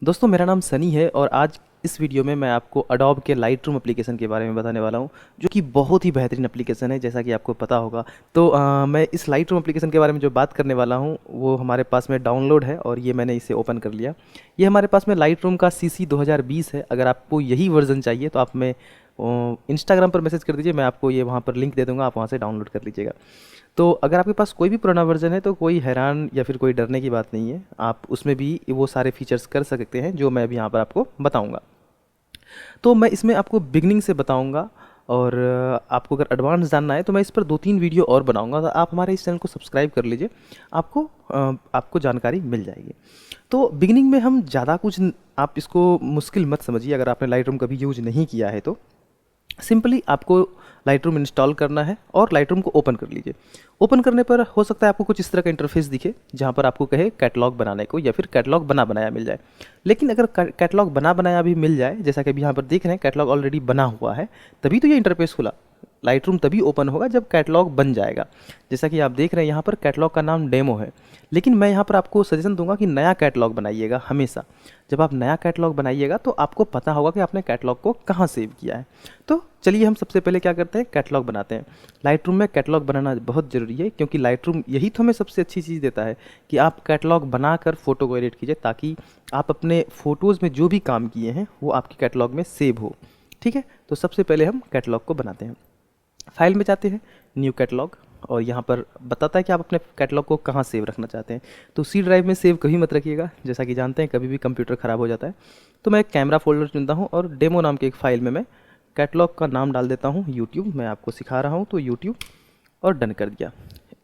दोस्तों मेरा नाम सनी है और आज इस वीडियो में मैं आपको अडोब के लाइटरूम एप्लीकेशन के बारे में बताने वाला हूं, जो कि बहुत ही बेहतरीन एप्लीकेशन है जैसा कि आपको पता होगा। तो मैं इस लाइटरूम एप्लीकेशन के बारे में जो बात करने वाला हूं वो हमारे पास में डाउनलोड है और ये मैंने इसे ओपन कर लिया। ये हमारे पास में लाइटरूम का CC 2020 है। अगर आपको यही वर्जन चाहिए तो आप मैं इंस्टाग्राम पर मैसेज कर दीजिए, मैं आपको ये वहाँ पर लिंक दे दूँगा, आप वहाँ से डाउनलोड कर लीजिएगा। तो अगर आपके पास कोई भी पुराना वर्जन है तो कोई हैरान या फिर कोई डरने की बात नहीं है, आप उसमें भी वो सारे फीचर्स कर सकते हैं जो मैं अभी यहाँ पर आपको बताऊँगा। तो मैं इसमें आपको बिगनिंग से बताऊँगा और आपको अगर एडवांस जानना है तो मैं इस पर 2-3 वीडियो और बनाऊँगा, तो आप हमारे इस चैनल को सब्सक्राइब कर लीजिए, आपको जानकारी मिल जाएगी। तो बिगिनिंग में हम ज़्यादा कुछ आप इसको मुश्किल मत समझिए। अगर आपने लाइटरूम कभी यूज नहीं किया है तो सिंपली आपको लाइटरूम इंस्टॉल करना है और लाइटरूम को ओपन कर लीजिए। ओपन करने पर हो सकता है आपको कुछ इस तरह का इंटरफेस दिखे जहाँ पर आपको कहे कैटलॉग बनाने को या फिर कैटलॉग बना बनाया मिल जाए। लेकिन अगर कैटलॉग बना बनाया भी मिल जाए, जैसा कि अभी यहाँ पर देख रहे हैं कैटलॉग ऑलरेडी बना हुआ है, तभी तो ये इंटरफेस खुला। लाइटरूम तभी ओपन होगा जब कैटलॉग बन जाएगा। जैसा कि आप देख रहे हैं यहाँ पर कैटलॉग का नाम डेमो है, लेकिन मैं यहाँ पर आपको सजेशन दूंगा कि नया कैटलॉग बनाइएगा हमेशा। जब आप नया कैटलॉग बनाइएगा तो आपको पता होगा कि आपने कैटलॉग को कहाँ सेव किया है। तो चलिए हम सबसे पहले क्या करते हैं, कैटलॉग बनाते हैं। लाइटरूम में कैटलॉग बनाना बहुत ज़रूरी है, क्योंकि लाइटरूम यही तो हमें सबसे अच्छी चीज़ देता है कि आप कैटलॉग बनाकर फ़ोटो को एडिट कीजिए, ताकि आप अपने फ़ोटोज़ में जो भी काम किए हैं वो आपके कैटलॉग में सेव हो। ठीक है, तो सबसे पहले हम कैटलॉग को बनाते हैं। फाइल में जाते हैं, न्यू कैटलॉग, और यहाँ पर बताता है कि आप अपने कैटलॉग को कहाँ सेव रखना चाहते हैं। तो C ड्राइव में सेव कभी मत रखिएगा, जैसा कि जानते हैं कभी भी कंप्यूटर ख़राब हो जाता है। तो मैं एक कैमरा फोल्डर चुनता हूँ और डेमो नाम के एक फ़ाइल में मैं कैटलॉग का नाम डाल देता हूँ यूट्यूब। मैं आपको सिखा रहा हूँ तो यूट्यूब, और डन कर दिया।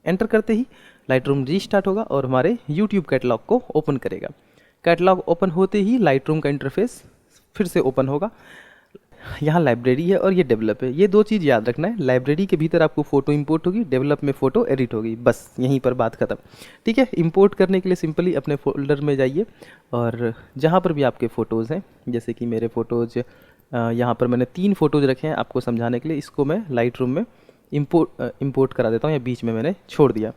एंटर करते ही लाइटरूम रीस्टार्ट होगा और हमारे यूट्यूब कैटलॉग को ओपन करेगा। कैटलॉग ओपन होते ही लाइटरूम का इंटरफेस फिर से ओपन होगा। यहाँ लाइब्रेरी है और ये डेवलप है, ये दो चीज़ याद रखना है। लाइब्रेरी के भीतर आपको फ़ोटो इंपोर्ट होगी, डेवलप में फ़ोटो एडिट होगी, बस यहीं पर बात ख़त्म। ठीक है, इंपोर्ट करने के लिए सिंपली अपने फोल्डर में जाइए और जहाँ पर भी आपके फ़ोटोज़ हैं, जैसे कि मेरे फ़ोटोज़ यहाँ पर मैंने 3 फ़ोटोज़ रखे हैं आपको समझाने के लिए। इसको मैं लाइटरूम में इंपोर्ट करा देता हूँ, या बीच में मैंने छोड़ दिया।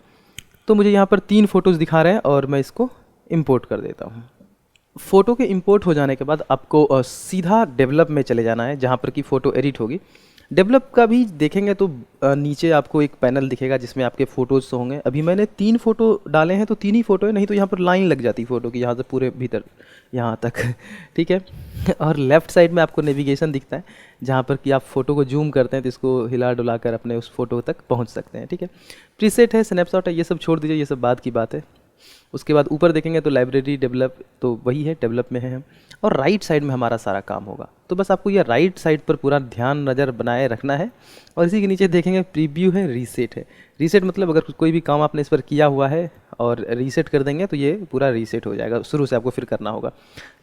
तो मुझे यहाँ पर 3 फ़ोटोज़ दिखा रहे हैं और मैं इसको इंपोर्ट कर देता हूँ। फ़ोटो के इंपोर्ट हो जाने के बाद आपको सीधा डेवलप में चले जाना है, जहाँ पर कि फ़ोटो एडिट होगी। डेवलप का भी देखेंगे तो नीचे आपको एक पैनल दिखेगा जिसमें आपके फ़ोटोज़ होंगे। अभी मैंने 3 फ़ोटो डाले हैं तो 3 ही फ़ोटो है, नहीं तो यहाँ पर लाइन लग जाती फ़ोटो की, यहाँ से पूरे भीतर यहाँ तक। ठीक है, और लेफ़्ट साइड में आपको नेविगेशन दिखता है, जहाँ पर कि आप फ़ोटो को जूम करते हैं तो इसको हिला डुला कर अपने उस फ़ोटो तक पहुँच सकते हैं। ठीक है, प्रीसेट है, स्नैपशॉट है, ये सब छोड़ दीजिए, ये सब बाद की बात है। उसके बाद ऊपर देखेंगे तो लाइब्रेरी डेवलप, तो वही है, डेवलप में है हम। और राइट साइड में हमारा सारा काम होगा। तो बस आपको ये राइट साइड पर पूरा ध्यान नज़र बनाए रखना है। और इसी के नीचे देखेंगे प्रीव्यू है, रीसेट है। रीसेट मतलब अगर कोई भी काम आपने इस पर किया हुआ है और रीसेट कर देंगे तो ये पूरा रीसेट हो जाएगा, शुरू से आपको फिर करना होगा।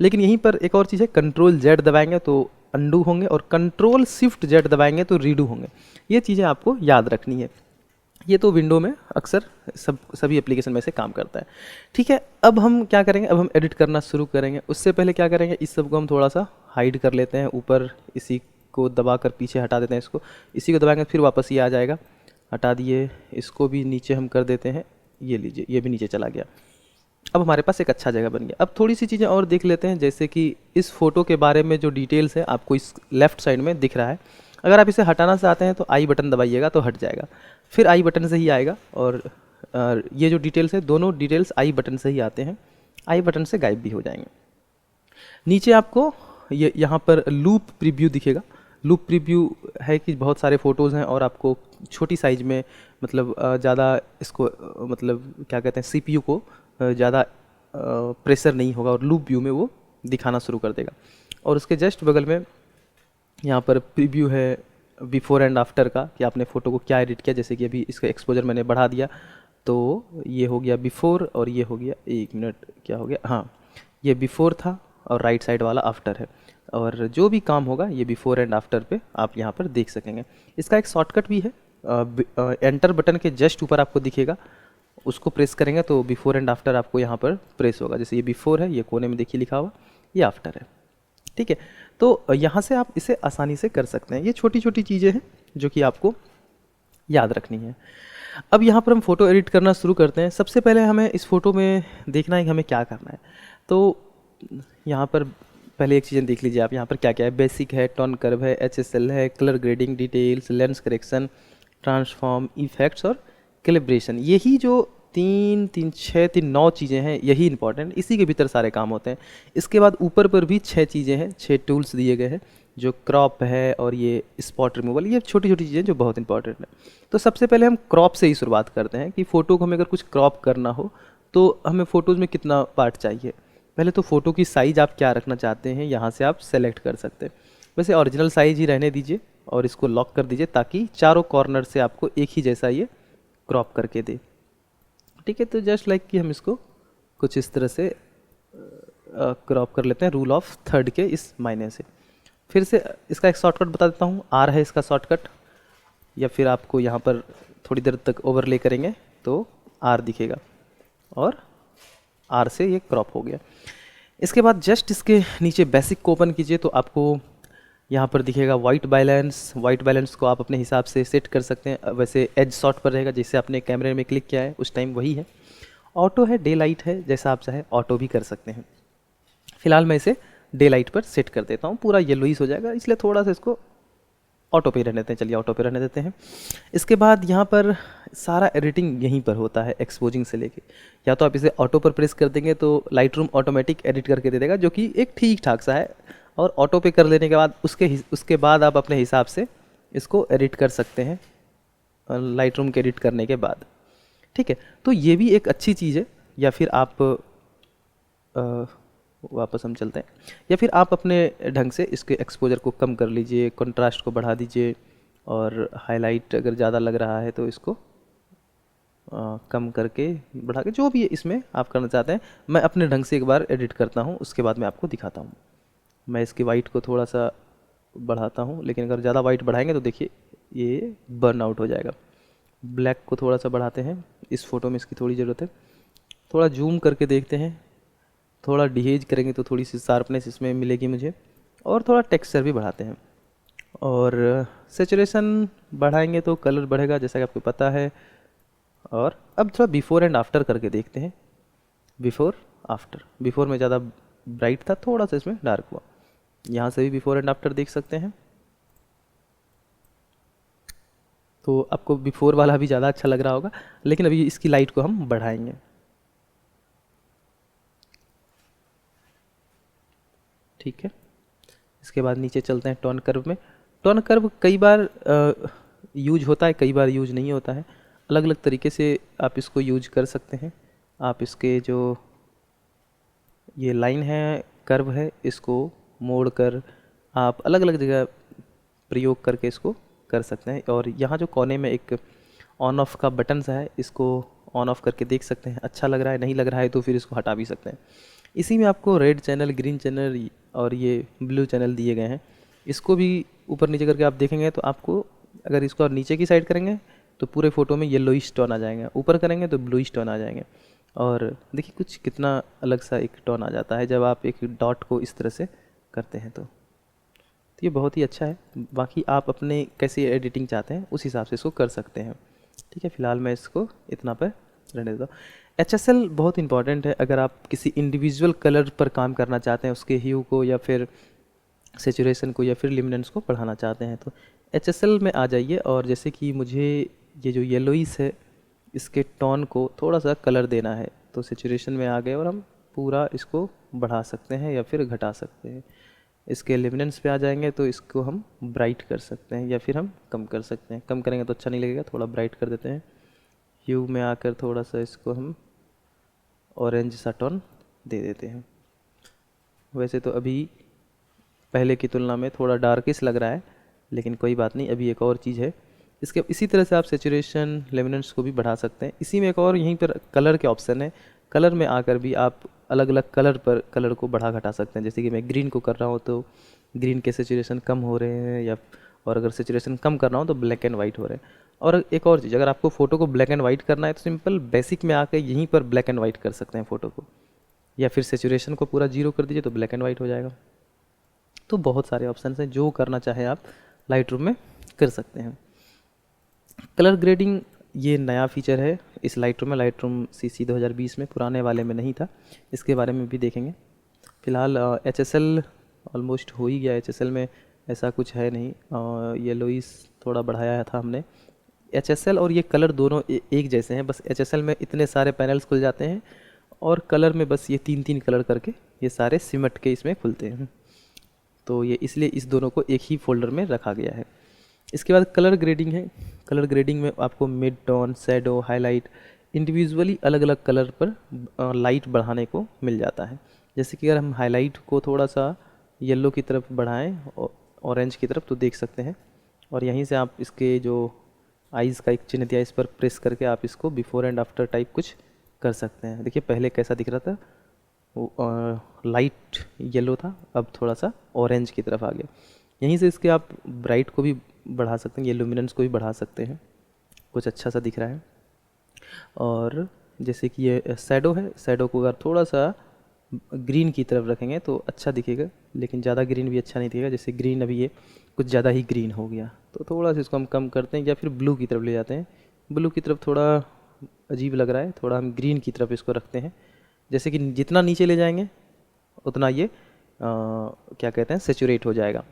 लेकिन यहीं पर एक और चीज़ है, Ctrl+Z दबाएंगे तो अंडू होंगे और Ctrl+Shift+Z दबाएंगे तो रीडू होंगे। ये चीज़ें आपको याद रखनी है। ये तो विंडो में अक्सर सभी एप्लीकेशन में से काम करता है। ठीक है, अब हम क्या करेंगे, अब हम एडिट करना शुरू करेंगे। उससे पहले क्या करेंगे, इस सब को हम थोड़ा सा हाइड कर लेते हैं, ऊपर इसी को दबाकर पीछे हटा देते हैं। इसको, इसी को दबाएंगे फिर वापस ये आ जाएगा, हटा दिए। इसको भी नीचे हम कर देते हैं, ये लीजिए, ये भी नीचे चला गया। अब हमारे पास एक अच्छा जगह बन गया। अब थोड़ी सी चीज़ें और देख लेते हैं, जैसे कि इस फोटो के बारे में जो डिटेल्स है आपको इस लेफ़्ट साइड में दिख रहा है। अगर आप इसे हटाना चाहते हैं तो आई बटन दबाइएगा तो हट जाएगा, फिर आई बटन से ही आएगा। और ये जो डिटेल्स है, दोनों डिटेल्स आई बटन से ही आते हैं, आई बटन से गायब भी हो जाएंगे। नीचे आपको ये यहाँ पर लूप प्रीव्यू दिखेगा। लूप प्रीव्यू है कि बहुत सारे फ़ोटोज़ हैं और आपको छोटी साइज़ में, मतलब ज़्यादा इसको मतलब क्या कहते हैं, CPU को ज़्यादा प्रेशर नहीं होगा और लूप व्यू में वो दिखाना शुरू कर देगा। और उसके जस्ट बगल में यहाँ पर प्रीव्यू है बिफोर एंड आफ्टर का, कि आपने फ़ोटो को क्या एडिट किया। जैसे कि अभी इसका एक्सपोजर मैंने बढ़ा दिया तो ये हो गया बिफोर और ये हो गया, एक मिनट, क्या हो गया, हाँ, ये बिफोर था और राइट साइड वाला आफ्टर है। और जो भी काम होगा ये बिफोर एंड आफ्टर पे आप यहाँ पर देख सकेंगे। इसका एक शॉर्टकट भी है, एंटर बटन के जस्ट ऊपर आपको दिखेगा, उसको प्रेस करेंगे तो बिफोर एंड आफ्टर आपको यहाँ पर प्रेस होगा। जैसे ये बिफोर है, ये कोने में देखिए लिखा हुआ, ये आफ्टर है। ठीक है, तो यहाँ से आप इसे आसानी से कर सकते हैं। ये छोटी छोटी चीज़ें हैं जो कि आपको याद रखनी है। अब यहाँ पर हम फ़ोटो एडिट करना शुरू करते हैं। सबसे पहले हमें इस फ़ोटो में देखना है कि हमें क्या करना है। तो यहाँ पर पहले एक चीज़ें देख लीजिए आप, यहाँ पर क्या क्या है। बेसिक है, टोन कर्व है, HSL है, colour grading, details, lens correction, transform, effects और कैलिब्रेशन। यही जो तीन तीन छः तीन 9 चीज़ें हैं, यही इंपॉर्टेंट, इसी के भीतर सारे काम होते हैं। इसके बाद ऊपर पर भी 6 चीज़ें हैं, 6 टूल्स दिए गए हैं, जो क्रॉप है और ये स्पॉट रिमूवल, ये छोटी छोटी चीज़ें जो बहुत इंपॉर्टेंट है। तो सबसे पहले हम क्रॉप से ही शुरुआत करते हैं कि फ़ोटो को हमें अगर कुछ क्रॉप करना हो तो हमें फ़ोटोज़ में कितना पार्ट चाहिए। पहले तो फ़ोटो की साइज़ आप क्या रखना चाहते हैं, यहाँ से आप सेलेक्ट कर सकते हैं। वैसे ओरिजिनल साइज़ ही रहने दीजिए और इसको लॉक कर दीजिए ताकि चारों कॉर्नर से आपको एक ही जैसा ये क्रॉप करके दे। ठीक है, तो जस्ट लाइक कि हम इसको कुछ इस तरह से क्रॉप कर लेते हैं रूल ऑफ थर्ड के इस मायने से। फिर से इसका एक शॉर्टकट बता देता हूँ, आर है इसका शॉर्टकट, या फिर आपको यहाँ पर थोड़ी देर तक ओवरले करेंगे तो आर दिखेगा और आर से ये क्रॉप हो गया। इसके बाद जस्ट इसके नीचे बेसिक को ओपन कीजिए तो आपको यहाँ पर दिखेगा वाइट बैलेंस। वाइट बैलेंस को आप अपने हिसाब से सेट कर सकते हैं। वैसे एज शॉट पर रहेगा, जैसे आपने कैमरे में क्लिक किया है उस टाइम वही है। ऑटो है, डे लाइट है, जैसा आप चाहे ऑटो भी कर सकते हैं। फिलहाल मैं इसे डे लाइट पर सेट कर देता हूँ, पूरा येलोइश हो जाएगा, इसलिए थोड़ा सा इसको ऑटो पे रहने देते हैं। चलिए ऑटो पे रहने देते हैं। इसके बाद यहाँ पर सारा एडिटिंग यहीं पर होता है, एक्सपोजिंग से लेके। या तो आप इसे ऑटो पर प्रेस कर देंगे तो लाइट रूम ऑटोमेटिक एडिट करके दे देगा, जो कि एक ठीक ठाक सा है। और ऑटो पे कर लेने के बाद उसके बाद आप अपने हिसाब से इसको एडिट कर सकते हैं लाइट रूम के एडिट करने के बाद। ठीक है, तो ये भी एक अच्छी चीज़ है। या फिर आप वापस हम चलते हैं, या फिर आप अपने ढंग से इसके एक्सपोजर को कम कर लीजिए, कंट्रास्ट को बढ़ा दीजिए, और हाईलाइट अगर ज़्यादा लग रहा है तो इसको कम करके बढ़ा के, जो भी इसमें आप करना चाहते हैं। मैं अपने ढंग से एक बार एडिट करता हूँ, उसके बाद मैं आपको दिखाता हूँ। मैं इसकी वाइट को थोड़ा सा बढ़ाता हूँ, लेकिन अगर ज़्यादा वाइट बढ़ाएंगे तो देखिए ये बर्न आउट हो जाएगा। ब्लैक को थोड़ा सा बढ़ाते हैं, इस फ़ोटो में इसकी थोड़ी ज़रूरत है। थोड़ा जूम करके देखते हैं, थोड़ा डिहेज करेंगे तो थोड़ी सी शार्पनेस इसमें मिलेगी मुझे। और थोड़ा टेक्सचर भी बढ़ाते हैं, और सेचुरेशन बढ़ाएंगे तो कलर बढ़ेगा, जैसा कि आपको पता है। और अब थोड़ा बिफ़ोर एंड आफ्टर करके देखते हैं। बिफ़ोर आफ्टर, बिफ़ोर में ज़्यादा ब्राइट था, थोड़ा सा इसमें डार्क हुआ। यहाँ से भी बिफ़ोर एंड आफ्टर देख सकते हैं। तो आपको बिफ़ोर वाला भी ज़्यादा अच्छा लग रहा होगा, लेकिन अभी इसकी लाइट को हम बढ़ाएंगे। ठीक है, इसके बाद नीचे चलते हैं टोन कर्व में। टोन कर्व कई बार यूज होता है, कई बार यूज नहीं होता है। अलग अलग तरीके से आप इसको यूज कर सकते हैं। आप इसके जो ये लाइन है, कर्व है, इसको मोड़ कर आप अलग अलग जगह प्रयोग करके इसको कर सकते हैं। और यहाँ जो कोने में एक ऑन ऑफ का बटन सा है, इसको ऑन ऑफ करके देख सकते हैं। अच्छा लग रहा है, नहीं लग रहा है तो फिर इसको हटा भी सकते हैं। इसी में आपको रेड चैनल, ग्रीन चैनल और ये ब्लू चैनल दिए गए हैं। इसको भी ऊपर नीचे करके आप देखेंगे तो आपको, अगर इसको और नीचे की साइड करेंगे तो पूरे फ़ोटो में येलोइश टोन आ जाएंगे, ऊपर करेंगे तो ब्लूइश टोन आ जाएंगे। और देखिए कुछ कितना अलग सा एक टोन आ जाता है जब आप एक डॉट को इस तरह से करते हैं। तो ये बहुत ही अच्छा है। बाकी आप अपने कैसी एडिटिंग चाहते हैं उस हिसाब से इसको कर सकते हैं। ठीक है, फ़िलहाल मैं इसको इतना पर रहने देता हूँ। HSL बहुत इंपॉर्टेंट है अगर आप किसी इंडिविजुअल कलर पर काम करना चाहते हैं, उसके ह्यू को या फिर सेचुरेशन को या फिर लिमिनेंस को बढ़ाना चाहते हैं तो HSL में आ जाइए। और जैसे कि मुझे ये जो येलोइस है, इसके टोन को थोड़ा सा कलर देना है, तो सेचुरेशन में आ गए और हम पूरा इसको बढ़ा सकते हैं या फिर घटा सकते हैं। इसके लिमिनेंस पे आ जाएंगे तो इसको हम ब्राइट कर सकते हैं या फिर हम कम कर सकते हैं। कम करेंगे तो अच्छा नहीं लगेगा, थोड़ा ब्राइट कर देते हैं। ह्यू में आकर थोड़ा सा इसको हम ऑरेंज सा टोन दे देते हैं। वैसे तो अभी पहले की तुलना में थोड़ा डार्किश लग रहा है, लेकिन कोई बात नहीं, अभी एक और चीज़ है। इसके इसी तरह से आप सेचुरेशन, लेमिनेंट्स को भी बढ़ा सकते हैं। इसी में एक और यहीं पर कलर के ऑप्शन है। कलर में आकर भी आप अलग अलग कलर पर कलर को बढ़ा घटा सकते हैं। जैसे कि मैं ग्रीन को कर रहा हूँ तो ग्रीन के सेचुरेशन कम हो रहे हैं, या और अगर सेचुरेशन कम कर रहा हूँ तो ब्लैक एंड वाइट हो रहे हैं। और एक और चीज़, अगर आपको फ़ोटो को ब्लैक एंड वाइट करना है तो सिंपल बेसिक में आकर यहीं पर ब्लैक एंड वाइट कर सकते हैं फ़ोटो को, या फिर सेचुरेशन को पूरा 0 कर दीजिए तो ब्लैक एंड वाइट हो जाएगा। तो बहुत सारे ऑप्शन हैं, जो करना चाहें आप लाइट रूम में कर सकते हैं। कलर ग्रेडिंग ये नया फीचर है इस लाइट रूम में, लाइट रूम CC 2020 में, पुराने वाले में नहीं था। इसके बारे में भी देखेंगे। फ़िलहाल HSL ऑलमोस्ट हो ही गया। HSL में ऐसा कुछ है नहीं, येलोइस थोड़ा बढ़ाया था हमने। HSL और ये कलर दोनों एक जैसे हैं, बस HSL में इतने सारे पैनल्स खुल जाते हैं और कलर में बस ये 3-3 कलर करके ये सारे सिमट के इसमें खुलते हैं। तो ये इसलिए इस दोनों को एक ही फोल्डर में रखा गया है। इसके बाद कलर ग्रेडिंग है। कलर ग्रेडिंग में आपको mid tone, shadow, highlight individually अलग अलग कलर पर लाइट बढ़ाने को मिल जाता है। जैसे कि अगर हम हाईलाइट को थोड़ा सा येलो की तरफ बढ़ाएं और ऑरेंज की तरफ, तो देख सकते हैं। और यहीं से आप इसके जो आइज़ का एक चिन्ह दिया, इस पर प्रेस करके आप इसको बिफोर एंड आफ्टर टाइप कुछ कर सकते हैं। देखिए पहले कैसा दिख रहा था, वो लाइट येलो था, अब थोड़ा सा ऑरेंज की तरफ आ गया। यहीं से इसके आप ब्राइट को भी बढ़ा सकते हैं, ये लुमिनेंस को भी बढ़ा सकते हैं, कुछ अच्छा सा दिख रहा है। और जैसे कि ये शैडो है, शैडो को अगर थोड़ा सा ग्रीन की तरफ रखेंगे तो अच्छा दिखेगा, लेकिन ज़्यादा ग्रीन भी अच्छा नहीं दिखेगा। जैसे ग्रीन अभी ये कुछ ज़्यादा ही ग्रीन हो गया, तो थोड़ा सा इसको हम कम करते हैं या फिर ब्लू की तरफ ले जाते हैं। ब्लू की तरफ थोड़ा अजीब लग रहा है, थोड़ा हम ग्रीन की तरफ इसको रखते हैं। जैसे कि जितना नीचे ले जाएंगे उतना ये क्या कहते हैं, सेचुरेट हो जाएगा,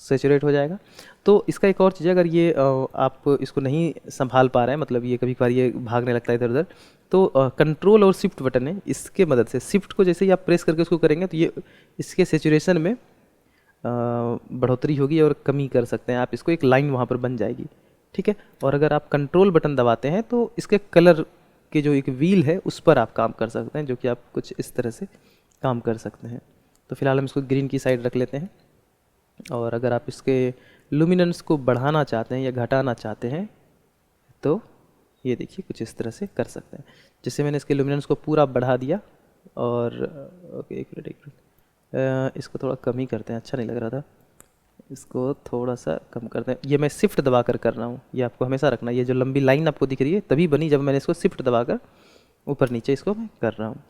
सेचुरेट हो जाएगा। तो इसका एक और चीज़ है, अगर ये आप इसको नहीं संभाल पा रहे हैं, मतलब ये कभी कभार ये भागने लगता है इधर उधर, तो कंट्रोल और शिफ्ट बटन है, इसके मदद से शिफ्ट को जैसे ही आप प्रेस करके उसको करेंगे तो ये इसके सेचुरेशन में बढ़ोतरी होगी और कमी कर सकते हैं आप इसको, एक लाइन वहाँ पर बन जाएगी। ठीक है। और अगर आप कंट्रोल बटन दबाते हैं तो इसके कलर के जो एक व्हील है उस पर आप काम कर सकते हैं, जो कि आप कुछ इस तरह से काम कर सकते हैं। तो फिलहाल हम इसको ग्रीन की साइड रख लेते हैं। और अगर आप इसके लुमिनेंस को बढ़ाना चाहते हैं या घटाना चाहते हैं तो ये देखिए कुछ इस तरह से कर सकते हैं। जैसे मैंने इसके लुमिनेंस को पूरा बढ़ा दिया और ओके, एक मिनट इसको थोड़ा कम ही करते हैं, अच्छा नहीं लग रहा था, इसको थोड़ा सा कम करते हैं। ये मैं शिफ्ट दबा कर रहा हूँ, ये आपको हमेशा रखना है। ये जो लंबी लाइन आपको दिख रही है तभी बनी जब मैंने इसको शिफ्ट दबा कर ऊपर नीचे इसको मैं कर रहा हूँ।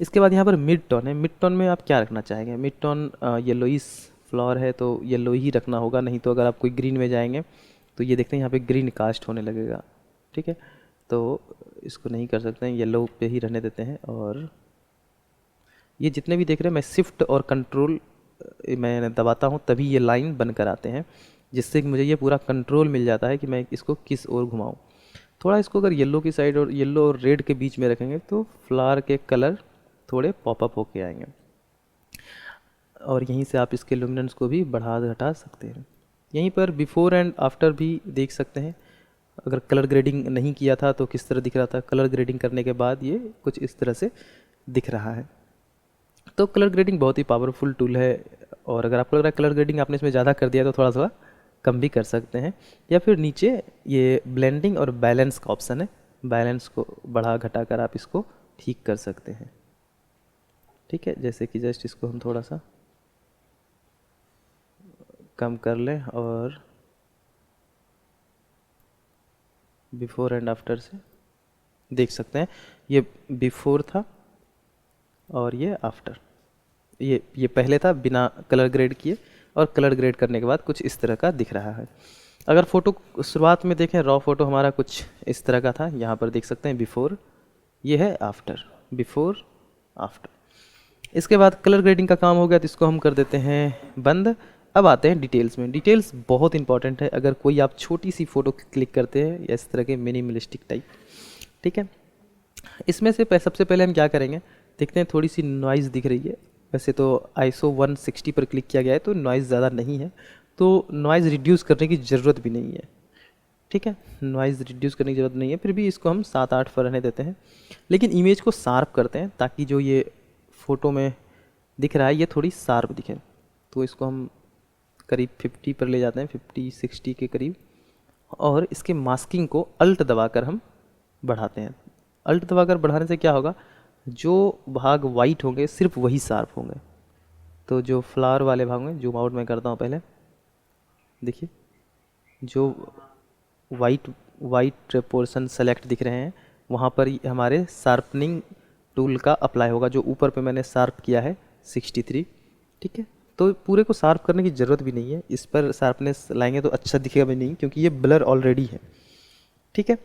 इसके बाद यहाँ पर मिड टोन है। मिड टोन में आप क्या रखना चाहेंगे? मिड टोन येलोइस फ्लावर है तो येलो ही रखना होगा, नहीं तो अगर आप कोई ग्रीन में जाएंगे तो ये देखते हैं यहाँ पे ग्रीन कास्ट होने लगेगा। ठीक है, तो इसको नहीं कर सकते हैं, येलो पे ही रहने देते हैं। और ये जितने भी देख रहे हैं मैं शिफ्ट और कंट्रोल मैं दबाता हूँ तभी ये लाइन बनकर आते हैं, जिससे कि मुझे ये पूरा कंट्रोल मिल जाता है कि मैं इसको किस ओर घुमाऊँ। थोड़ा इसको अगर येलो की साइड और येलो और रेड के बीच में रखेंगे तो फ्लावर के कलर थोड़े पॉपअप होके आएंगे। और यहीं से आप इसके लुमिनेंस को भी बढ़ा घटा सकते हैं। यहीं पर बिफोर एंड आफ्टर भी देख सकते हैं। अगर कलर ग्रेडिंग नहीं किया था तो किस तरह दिख रहा था, कलर ग्रेडिंग करने के बाद ये कुछ इस तरह से दिख रहा है। तो कलर ग्रेडिंग बहुत ही पावरफुल टूल है, और अगर आपको लग रहा है कलर ग्रेडिंग आपने इसमें ज़्यादा कर दिया तो थोड़ा सा कम भी कर सकते हैं। या फिर नीचे ये ब्लेंडिंग और बैलेंस का ऑप्शन है, बैलेंस को बढ़ा घटा कर आप इसको ठीक कर सकते हैं। ठीक है, जैसे कि जस्ट इसको हम थोड़ा सा कम कर लें और बिफोर एंड आफ्टर से देख सकते हैं ये बिफोर था और ये आफ्टर। ये पहले था बिना कलर ग्रेड किए, और कलर ग्रेड करने के बाद कुछ इस तरह का दिख रहा है। अगर फ़ोटो शुरुआत में देखें, रॉ फोटो हमारा कुछ इस तरह का था, यहाँ पर देख सकते हैं बिफोर, ये है आफ्टर, बिफोर आफ्टर। इसके बाद कलर ग्रेडिंग का काम हो गया तो इसको हम कर देते हैं बंद। अब आते हैं डिटेल्स में। डिटेल्स बहुत इंपॉर्टेंट है अगर कोई आप छोटी सी फ़ोटो क्लिक करते हैं या इस तरह के मिनिमलिस्टिक टाइप। ठीक है, इसमें से सबसे पहले हम क्या करेंगे, देखते हैं थोड़ी सी नॉइज़ दिख रही है। वैसे तो ISO 160 पर क्लिक किया गया है तो नॉइज़ ज़्यादा नहीं है, तो नॉइज़ रिड्यूस करने की ज़रूरत भी नहीं है। ठीक है, नॉइज़ रिड्यूस करने की ज़रूरत नहीं है, फिर भी इसको हम 7-8 पर रहने देते हैं। लेकिन इमेज को शार्प करते हैं ताकि जो ये फ़ोटो में दिख रहा है ये थोड़ी शार्प दिखे। तो इसको हम करीब 50 पर ले जाते हैं, 50-60 के करीब। और इसके मास्किंग को अल्ट दबाकर हम बढ़ाते हैं। अल्ट दबाकर बढ़ाने से क्या होगा, जो भाग वाइट होंगे सिर्फ वही शार्प होंगे। तो जो फ्लावर वाले भाग में जूम आउट मैं करता हूँ पहले, देखिए जो वाइट पोर्शन सेलेक्ट दिख रहे हैं वहाँ पर हमारे शार्पनिंग टूल का अप्लाई होगा, जो ऊपर पे मैंने शार्प किया है 63। ठीक है, तो पूरे को शार्प करने की ज़रूरत भी नहीं है, इस पर शार्पनेस लाएंगे तो अच्छा दिखेगा भी नहीं क्योंकि ये ब्लर ऑलरेडी है। ठीक है,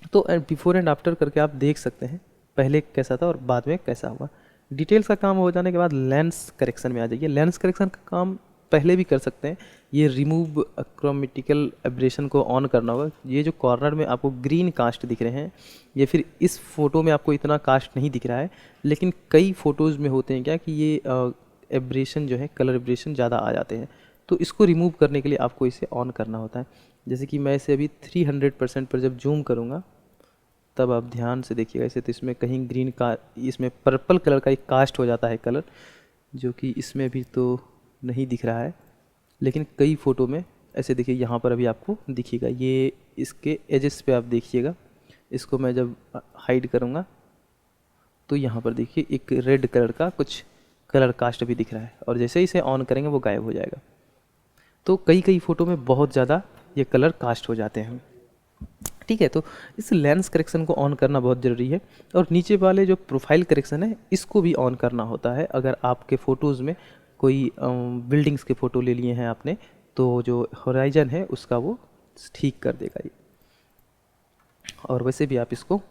तो बिफोर एंड आफ्टर करके आप देख सकते हैं पहले कैसा था और बाद में कैसा हुआ। डिटेल्स का काम हो जाने के बाद लेंस करेक्शन में आ जाइए। लेंस करेक्शन का काम पहले भी कर सकते हैं। ये रिमूव क्रोमेटिकल एब्रेशन को ऑन करना होगा। ये जो कॉर्नर में आपको ग्रीन कास्ट दिख रहे हैं, ये फिर इस फोटो में आपको इतना कास्ट नहीं दिख रहा है, लेकिन कई फोटोज़ में होते हैं क्या कि ये एब्रेशन जो है, कलर एब्रेशन ज़्यादा आ जाते हैं। तो इसको रिमूव करने के लिए आपको इसे ऑन करना होता है। जैसे कि मैं इसे अभी 300% पर जब जूम करूँगा, तब आप ध्यान से देखिएगा इसे, तो इसमें कहीं ग्रीन का, इसमें पर्पल कलर का एक कास्ट हो जाता है कलर, जो कि इसमें भी तो नहीं दिख रहा है, लेकिन कई फ़ोटो में ऐसे देखिए, यहाँ पर अभी आपको दिखेगा। ये इसके एजेस पे आप देखिएगा, इसको मैं जब हाइड करूँगा तो यहाँ पर देखिए एक रेड कलर का कुछ कलर कास्ट भी दिख रहा है, और जैसे ही इसे ऑन करेंगे वो गायब हो जाएगा। तो कई फ़ोटो में बहुत ज़्यादा ये कलर कास्ट हो जाते हैं। ठीक है, तो इस लेंस करेक्शन को ऑन करना बहुत ज़रूरी है। और नीचे वाले जो प्रोफाइल करेक्शन है, इसको भी ऑन करना होता है। अगर आपके फ़ोटोज़ में कोई बिल्डिंग्स के फ़ोटो ले लिए हैं आपने, तो जो होराइजन है उसका वो ठीक कर देगा ये। और वैसे भी आप इसको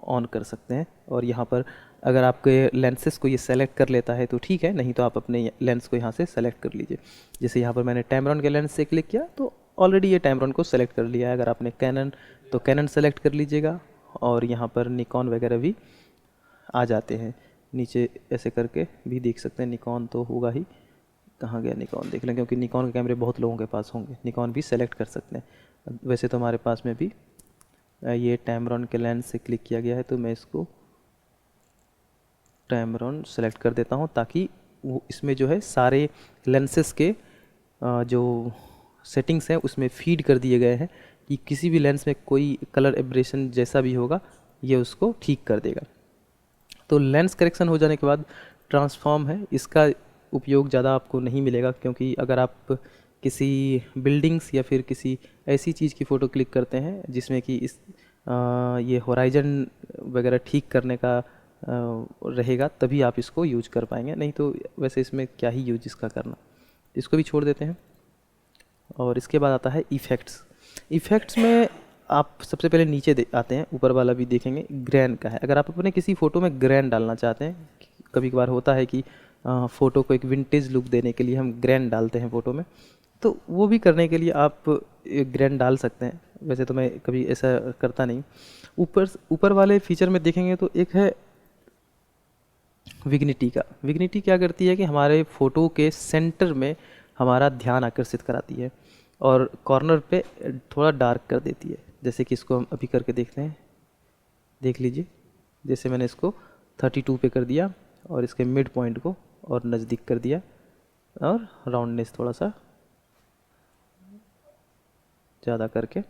ऑन कर सकते हैं। और यहाँ पर अगर आपके लेंसेस को ये सेलेक्ट कर लेता है तो ठीक है, नहीं तो आप अपने लेंस को यहाँ से सेलेक्ट कर लीजिए। जैसे यहाँ पर मैंने टैमरॉन के लेंस से क्लिक किया तो ऑलरेडी ये टैमरॉन को सेलेक्ट कर लिया है। अगर आपने कैनन तो कैनन सेलेक्ट कर लीजिएगा, और यहाँ पर निकॉन वगैरह भी आ जाते हैं। नीचे ऐसे करके भी देख सकते हैं, निकॉन तो होगा ही। कहाँ गया निकॉन, देख लें, क्योंकि निकॉन के कैमरे बहुत लोगों के पास होंगे, निकॉन भी सेलेक्ट कर सकते हैं। वैसे तो हमारे पास में भी ये टैमरॉन के लेंस से क्लिक किया गया है, तो मैं इसको टैमरॉन सेलेक्ट कर देता हूँ, ताकि वो इसमें जो है सारे लेंसेस के जो सेटिंग्स हैं उसमें फीड कर दिए गए हैं कि किसी भी लेंस में कोई कलर एब्रेशन जैसा भी होगा ये उसको ठीक कर देगा। तो लेंस करेक्शन हो जाने के बाद ट्रांसफॉर्म है, इसका उपयोग ज़्यादा आपको नहीं मिलेगा, क्योंकि अगर आप किसी बिल्डिंग्स या फिर किसी ऐसी चीज़ की फ़ोटो क्लिक करते हैं जिसमें कि ये होराइजन वगैरह ठीक करने का रहेगा, तभी आप इसको यूज कर पाएंगे, नहीं तो वैसे इसमें क्या ही यूज इसका करना। इसको भी छोड़ देते हैं। और इसके बाद आता है इफ़ेक्ट्स। इफ़ेक्ट्स में आप सबसे पहले नीचे आते हैं, ऊपर वाला भी देखेंगे, ग्रैन का है। अगर आप अपने किसी फ़ोटो में ग्रैन डालना चाहते हैं, कभी कभार होता है कि फ़ोटो को एक विंटेज लुक देने के लिए हम ग्रैन डालते हैं फ़ोटो में, तो वो भी करने के लिए आप ग्रैन डाल सकते हैं। वैसे तो मैं कभी ऐसा करता नहीं। ऊपर वाले फीचर में देखेंगे तो एक है विग्निटी का। विग्निटी क्या करती है कि हमारे फ़ोटो के सेंटर में हमारा ध्यान आकर्षित कराती है, और कॉर्नर पे थोड़ा डार्क कर देती है। जैसे कि इसको हम अभी करके देखते हैं, देख लीजिए। जैसे मैंने इसको 32 पे कर दिया, और इसके मिड पॉइंट को और नज़दीक कर दिया, और राउंडनेस थोड़ा सा ज़्यादा करके,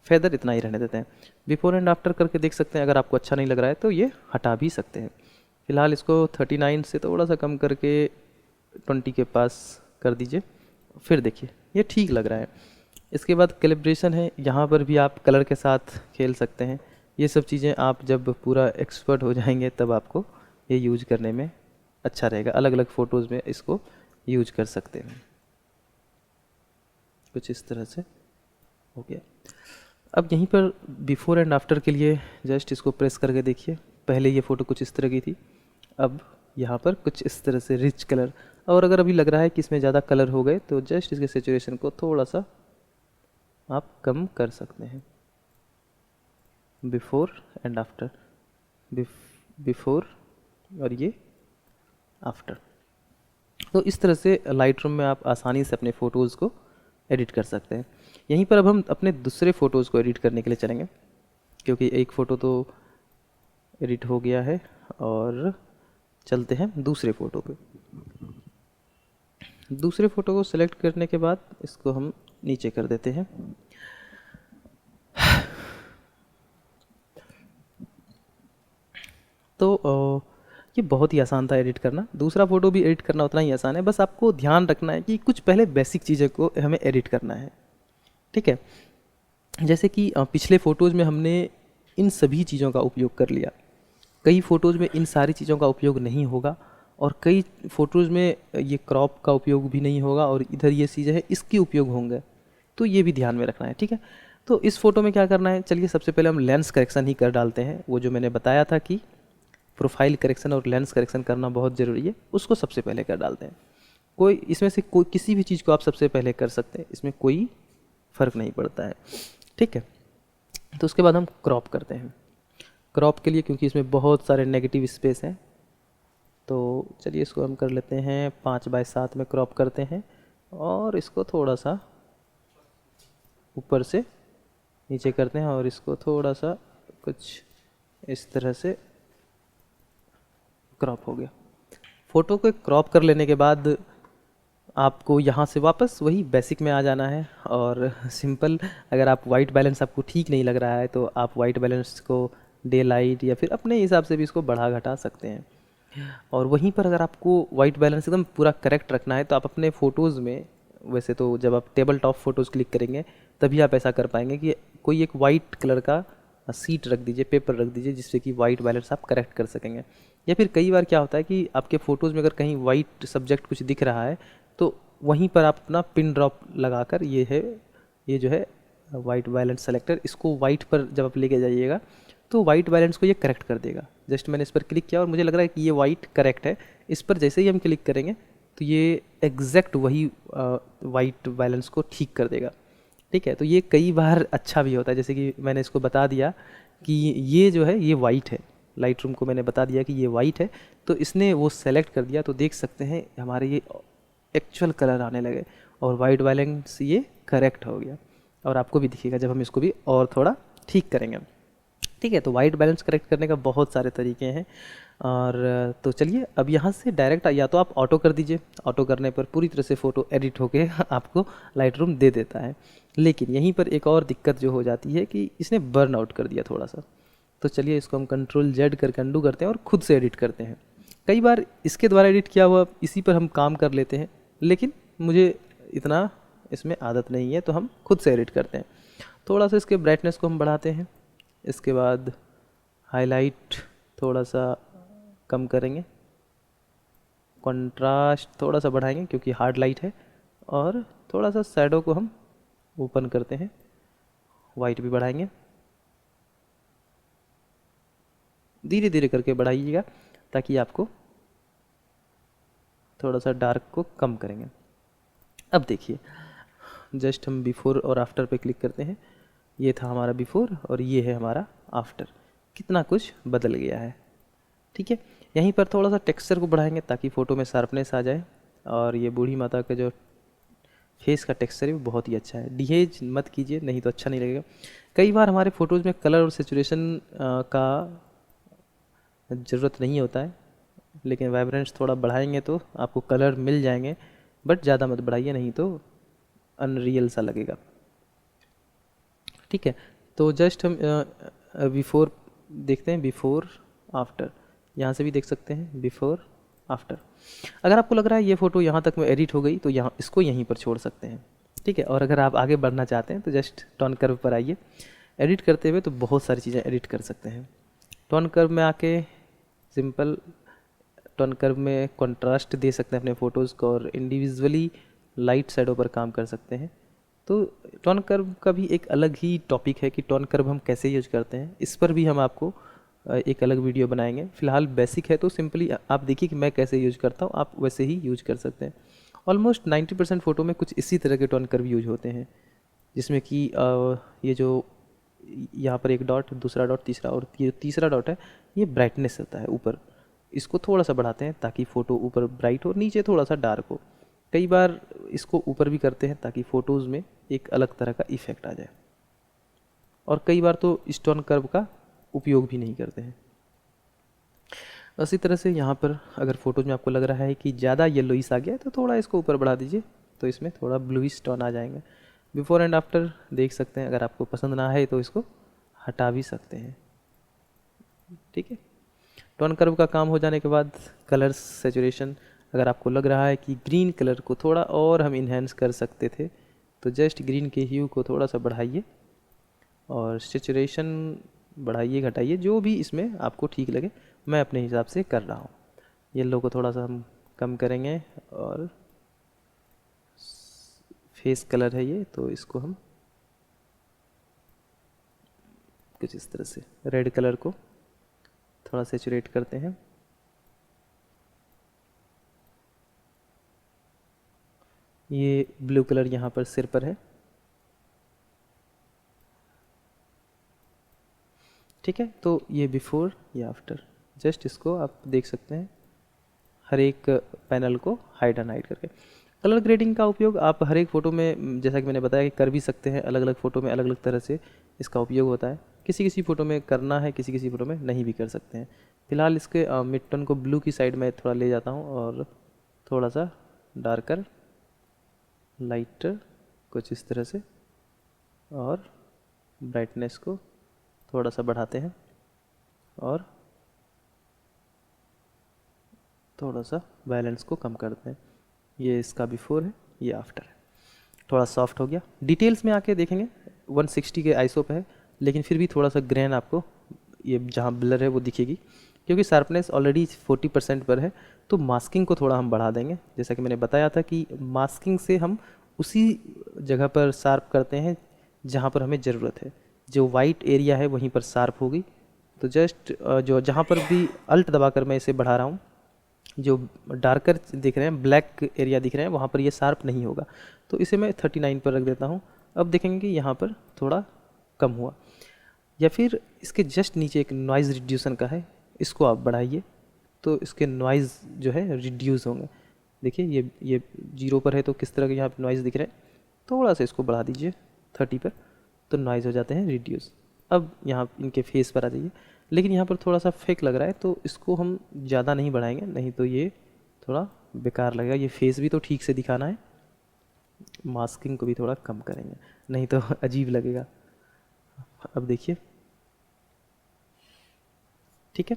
फेदर इतना ही रहने देते हैं। बिफोर एंड आफ्टर करके देख सकते हैं। अगर आपको अच्छा नहीं लग रहा है तो ये हटा भी सकते हैं। फ़िलहाल इसको 39 से थोड़ा सा कम करके 20 के पास कर दीजिए, फिर देखिए ये ठीक लग रहा है। इसके बाद कैलिब्रेशन है, यहाँ पर भी आप कलर के साथ खेल सकते हैं। ये सब चीज़ें आप जब पूरा एक्सपर्ट हो जाएंगे तब आपको ये यूज करने में अच्छा रहेगा। अलग अलग फ़ोटोज़ में इसको यूज कर सकते हैं। कुछ इस तरह से हो गया। अब यहीं पर बिफ़ोर एंड आफ्टर के लिए जस्ट इसको प्रेस करके देखिए। पहले ये फ़ोटो कुछ इस तरह की थी, अब यहाँ पर कुछ इस तरह से रिच कलर। और अगर अभी लग रहा है कि इसमें ज़्यादा कलर हो गए तो जस्ट इसके सेचुरेशन को थोड़ा सा आप कम कर सकते हैं। बिफ़ोर एंड आफ्टर, बिफ़ोर और ये आफ्टर। तो इस तरह से लाइटरूम में आप आसानी से अपने फ़ोटोज़ को एडिट कर सकते हैं। यहीं पर अब हम अपने दूसरे फ़ोटोज़ को एडिट करने के लिए चलेंगे, क्योंकि एक फ़ोटो तो एडिट हो गया है, और चलते हैं दूसरे फ़ोटो पे। दूसरे फ़ोटो को सेलेक्ट करने के बाद इसको हम नीचे कर देते हैं। तो ये बहुत ही आसान था एडिट करना। दूसरा फ़ोटो भी एडिट करना उतना ही आसान है, बस आपको ध्यान रखना है कि कुछ पहले बेसिक चीज़ों को हमें एडिट करना है। ठीक है, जैसे कि पिछले फ़ोटोज़ में हमने इन सभी चीज़ों का उपयोग कर लिया। कई फ़ोटोज़ में इन सारी चीज़ों का उपयोग नहीं होगा, और कई फ़ोटोज़ में ये क्रॉप का उपयोग भी नहीं होगा, और इधर ये चीज़ें हैं इसके उपयोग होंगे, तो ये भी ध्यान में रखना है। ठीक है, तो इस फ़ोटो में क्या करना है, चलिए सबसे पहले हम लेंस करेक्शन ही कर डालते हैं। वो जो मैंने बताया था कि प्रोफाइल करेक्शन और लेंस करेक्शन करना बहुत ज़रूरी है, उसको सबसे पहले कर डालते हैं। कोई इसमें से कोई किसी भी चीज़ को आप सबसे पहले कर सकते हैं, इसमें कोई फ़र्क नहीं पड़ता है, ठीक है। तो उसके बाद हम क्रॉप करते हैं। क्रॉप के लिए क्योंकि इसमें बहुत सारे नेगेटिव स्पेस हैं, तो चलिए इसको हम कर लेते हैं 5/7 में क्रॉप करते हैं और इसको थोड़ा सा ऊपर से नीचे करते हैं और इसको थोड़ा सा कुछ इस तरह से क्रॉप हो गया। फ़ोटो को क्रॉप कर लेने के बाद आपको यहाँ से वापस वही बेसिक में आ जाना है और सिंपल, अगर आप वाइट बैलेंस आपको ठीक नहीं लग रहा है तो आप वाइट बैलेंस को डे लाइट या फिर अपने हिसाब से भी इसको बढ़ा घटा सकते हैं। और वहीं पर अगर आपको वाइट बैलेंस एकदम पूरा करेक्ट रखना है तो आप अपने फ़ोटोज़ में, वैसे तो जब आप टेबल टॉप फ़ोटोज़ क्लिक करेंगे तभी आप ऐसा कर पाएंगे कि कोई एक वाइट कलर का सीट रख दीजिए, पेपर रख दीजिए, जिससे कि वाइट बैलेंस आप करेक्ट कर सकेंगे। या फिर कई बार क्या होता है कि आपके फ़ोटोज़ में अगर कहीं वाइट सब्जेक्ट कुछ दिख रहा है तो वहीं पर आप अपना पिन ड्रॉप लगाकर, ये जो है वाइट बैलेंस सेलेक्टर, इसको वाइट पर जब आप लेके जाइएगा तो वाइट बैलेंस को ये करेक्ट कर देगा। जस्ट मैंने इस पर क्लिक किया और मुझे लग रहा है कि ये वाइट करेक्ट है। इस पर जैसे ही हम क्लिक करेंगे तो ये एग्जैक्ट वही वाइट बैलेंस को ठीक कर देगा, ठीक है। तो ये कई बार अच्छा भी होता है, जैसे कि मैंने इसको बता दिया कि ये जो है ये वाइट है, लाइट रूम को मैंने बता दिया कि ये वाइट है, तो इसने वो सेलेक्ट कर दिया। तो देख सकते हैं हमारे ये एक्चुअल कलर आने लगे और वाइट बैलेंस ये करेक्ट हो गया। और आपको भी दिखेगा जब हम इसको भी और थोड़ा ठीक करेंगे, ठीक है। तो वाइट बैलेंस करेक्ट करने का बहुत सारे तरीके हैं। और तो चलिए अब यहाँ से डायरेक्ट या तो आप ऑटो कर दीजिए, ऑटो करने पर पूरी तरह से फ़ोटो एडिट होके आपको लाइट रूम दे देता है। लेकिन यहीं पर एक और दिक्कत जो हो जाती है कि इसने बर्न आउट कर दिया थोड़ा सा। तो चलिए इसको हम Ctrl+Z करके अंडू करते हैं और खुद से एडिट करते हैं। कई बार इसके द्वारा एडिट किया हुआ इसी पर हम काम कर लेते हैं, लेकिन मुझे इतना इसमें आदत नहीं है, तो हम खुद से एडिट करते हैं। थोड़ा सा इसके ब्राइटनेस को हम बढ़ाते हैं, इसके बाद हाईलाइट थोड़ा सा कम करेंगे, कंट्रास्ट थोड़ा सा बढ़ाएंगे क्योंकि हार्ड लाइट है, और थोड़ा सा शैडो को हम ओपन करते हैं, वाइट भी बढ़ाएंगे, धीरे धीरे करके बढ़ाइएगा ताकि आपको थोड़ा सा डार्क को कम करेंगे। अब देखिए जस्ट हम बिफोर और आफ्टर पे क्लिक करते हैं, ये था हमारा बिफोर और ये है हमारा आफ्टर, कितना कुछ बदल गया है, ठीक है। यहीं पर थोड़ा सा टेक्सचर को बढ़ाएंगे ताकि फ़ोटो में शार्पनेस आ जाए। और ये बूढ़ी माता का जो फेस का टेक्सचर है वो बहुत ही अच्छा है। डिहेज मत कीजिए, नहीं तो अच्छा नहीं लगेगा। कई बार हमारे फ़ोटोज़ में कलर और सेचुरेशन का ज़रूरत नहीं होता है, लेकिन वाइब्रेंस थोड़ा बढ़ाएंगे तो आपको कलर मिल जाएंगे, बट ज़्यादा मत बढ़ाइए, नहीं तो अनरियल सा लगेगा, ठीक है। तो जस्ट हम बिफोर देखते हैं, बिफोर आफ्टर, यहाँ से भी देख सकते हैं बिफोर आफ्टर। अगर आपको लग रहा है ये फ़ोटो यहाँ तक में एडिट हो गई तो यहाँ इसको यहीं पर छोड़ सकते हैं, ठीक है। और अगर आप आगे बढ़ना चाहते हैं तो जस्ट टर्न कर्व पर आइए। एडिट करते हुए तो बहुत सारी चीज़ें एडिट कर सकते हैं। टर्न कर्व में आके सिंपल टर्न कर्व में कंट्रास्ट दे सकते हैं अपने फ़ोटोज़ को, और इंडिविजुअली लाइट शैडो पर काम कर सकते हैं। तो टर्न कर्व का भी एक अलग ही टॉपिक है कि टर्न कर्व हम कैसे यूज करते हैं, इस पर भी हम आपको एक अलग वीडियो बनाएंगे। फ़िलहाल बेसिक है तो सिंपली आप देखिए कि मैं कैसे यूज करता हूँ, आप वैसे ही यूज कर सकते हैं। ऑलमोस्ट 90% फ़ोटो में कुछ इसी तरह के टर्न कर्व यूज होते हैं, जिसमें कि ये जो यहाँ पर एक डॉट, दूसरा डॉट, तीसरा, और ये तीसरा डॉट है ये ब्राइटनेस होता है ऊपर, इसको थोड़ा सा बढ़ाते हैं ताकि फ़ोटो ऊपर ब्राइट हो, नीचे थोड़ा सा डार्क हो। कई बार इसको ऊपर भी करते हैं ताकि फ़ोटोज़ में एक अलग तरह का इफ़ेक्ट आ जाए, और कई बार तो इस टर्न कर्व का उपयोग भी नहीं करते हैं। इसी तरह से यहाँ पर अगर फ़ोटोज़ में आपको लग रहा है कि ज़्यादा येलोइश आ गया है तो थोड़ा इसको ऊपर बढ़ा दीजिए, तो इसमें थोड़ा ब्लूइश टोन आ जाएंगे। बिफोर एंड आफ्टर देख सकते हैं, अगर आपको पसंद ना है तो इसको हटा भी सकते हैं, ठीक है। टोन कर्व का काम हो जाने के बाद कलर सेचुरेशन, अगर आपको लग रहा है कि ग्रीन कलर को थोड़ा और हम इन्हेंस कर सकते थे तो जस्ट ग्रीन के ह्यू को थोड़ा सा बढ़ाइए और सेचुरेशन बढ़ाइए घटाइए, जो भी इसमें आपको ठीक लगे। मैं अपने हिसाब से कर रहा हूँ। येलो को थोड़ा सा हम कम करेंगे, और फेस कलर है ये तो इसको हम कुछ इस तरह से, रेड कलर को थोड़ा सेचुरेट करते हैं। ये ब्लू कलर यहाँ पर सिर पर है, ठीक है। तो ये बिफोर, ये आफ्टर, जस्ट इसको आप देख सकते हैं हर एक पैनल को हाइड एंड हाइड करके। कलर ग्रेडिंग का उपयोग आप हर एक फ़ोटो में, जैसा कि मैंने बताया, कि कर भी सकते हैं। अलग अलग फ़ोटो में अलग अलग तरह से इसका उपयोग होता है। किसी किसी फ़ोटो में करना है, किसी किसी फ़ोटो में नहीं भी कर सकते हैं। फिलहाल इसके मिड टोन को ब्लू की साइड में थोड़ा ले जाता हूँ और थोड़ा सा डार्कर, लाइटर, कुछ इस तरह से, और ब्राइटनेस को थोड़ा सा बढ़ाते हैं और थोड़ा सा वायलेंस को कम करते हैं। ये इसका बिफोर है, ये आफ्टर है। थोड़ा सॉफ्ट हो गया। डिटेल्स में आके देखेंगे 160 के आईएसओ पे है, लेकिन फिर भी थोड़ा सा ग्रेन आपको ये जहाँ ब्लर है वो दिखेगी, क्योंकि शार्पनेस ऑलरेडी 40% पर है। तो मास्किंग को थोड़ा हम बढ़ा देंगे। जैसा कि मैंने बताया था कि मास्किंग से हम उसी जगह पर शार्प करते हैं जहाँ पर हमें ज़रूरत है। जो वाइट एरिया है वहीं पर शार्प होगी। तो जस्ट जो जहाँ पर भी अल्ट दबाकर मैं इसे बढ़ा रहा हूँ, जो डार्कर दिख रहे हैं, ब्लैक एरिया दिख रहे हैं, वहाँ पर ये शार्प नहीं होगा। तो इसे मैं 39 पर रख देता हूँ। अब देखेंगे कि यहाँ पर थोड़ा कम हुआ। या फिर इसके जस्ट नीचे एक नॉइज़ रिड्यूसन का है, इसको आप बढ़ाइए तो इसके नॉइज़ जो है रिड्यूस होंगे। देखिए ये 0 पर है तो किस तरह के यहाँ पर नॉइज़ दिख रहे हैं। थोड़ा सा इसको बढ़ा दीजिए 30 पर, तो नॉइज़ हो जाते हैं रिड्यूस। अब यहाँ इनके फेस पर आ जाइए। लेकिन यहाँ पर थोड़ा सा फेक लग रहा है, तो इसको हम ज़्यादा नहीं बढ़ाएंगे, नहीं तो ये थोड़ा बेकार लगेगा। ये फेस भी तो ठीक से दिखाना है। मास्किंग को भी थोड़ा कम करेंगे, नहीं तो अजीब लगेगा। अब देखिए, ठीक है,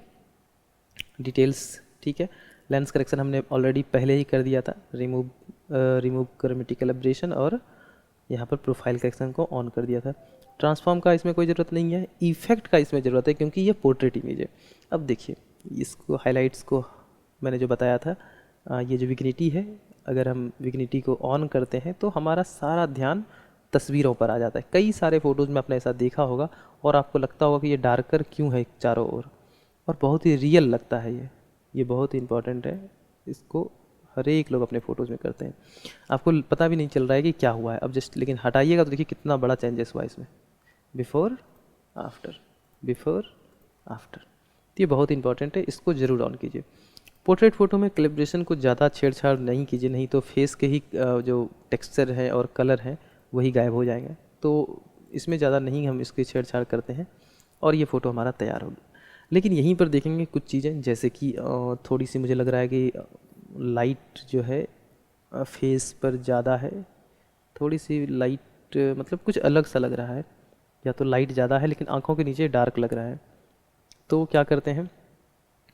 डिटेल्स ठीक है। लेंस करेक्शन हमने ऑलरेडी पहले ही कर दिया था, रिमूव क्रोमेटिकल एब्रेशन, और यहाँ पर प्रोफाइल करेक्शन को ऑन कर दिया था। ट्रांसफॉर्म का इसमें कोई ज़रूरत नहीं है, इफेक्ट का इसमें ज़रूरत है, क्योंकि ये पोर्ट्रेट इमेज है। अब देखिए, इसको हाइलाइट्स को मैंने जो बताया था, ये जो विग्निटी है, अगर हम विग्निटी को ऑन करते हैं तो हमारा सारा ध्यान तस्वीरों पर आ जाता है। कई सारे फ़ोटोज़ में आपने ऐसा देखा होगा और आपको लगता होगा कि ये डार्कर क्यों है चारों ओर, और बहुत ही रियल लगता है। ये बहुत ही इंपॉर्टेंट है। इसको हर एक लोग अपने फ़ोटोज़ में करते हैं, आपको पता भी नहीं चल रहा है कि क्या हुआ है। अब जस्ट लेकिन हटाइएगा तो देखिए कितना बड़ा चेंजेस हुआ इसमें, बिफोर आफ्टर, बिफोर आफ्टर। तो ये बहुत इंपॉर्टेंट है, इसको ज़रूर ऑन कीजिए। पोर्ट्रेट फ़ोटो में कैलिब्रेशन को ज़्यादा छेड़छाड़ नहीं कीजिए, नहीं तो फेस के ही जो टेक्सचर है और कलर है वही गायब हो जाएंगे। तो इसमें ज़्यादा नहीं हम इसकी छेड़छाड़ करते हैं और ये फ़ोटो हमारा तैयार होगी। लेकिन यहीं पर देखेंगे कुछ चीज़ें, जैसे कि थोड़ी सी मुझे लग रहा है कि लाइट जो है फेस पर ज़्यादा है, थोड़ी सी लाइट, मतलब कुछ अलग सा लग रहा है, या तो लाइट ज़्यादा है लेकिन आँखों के नीचे डार्क लग रहा है। तो क्या करते हैं,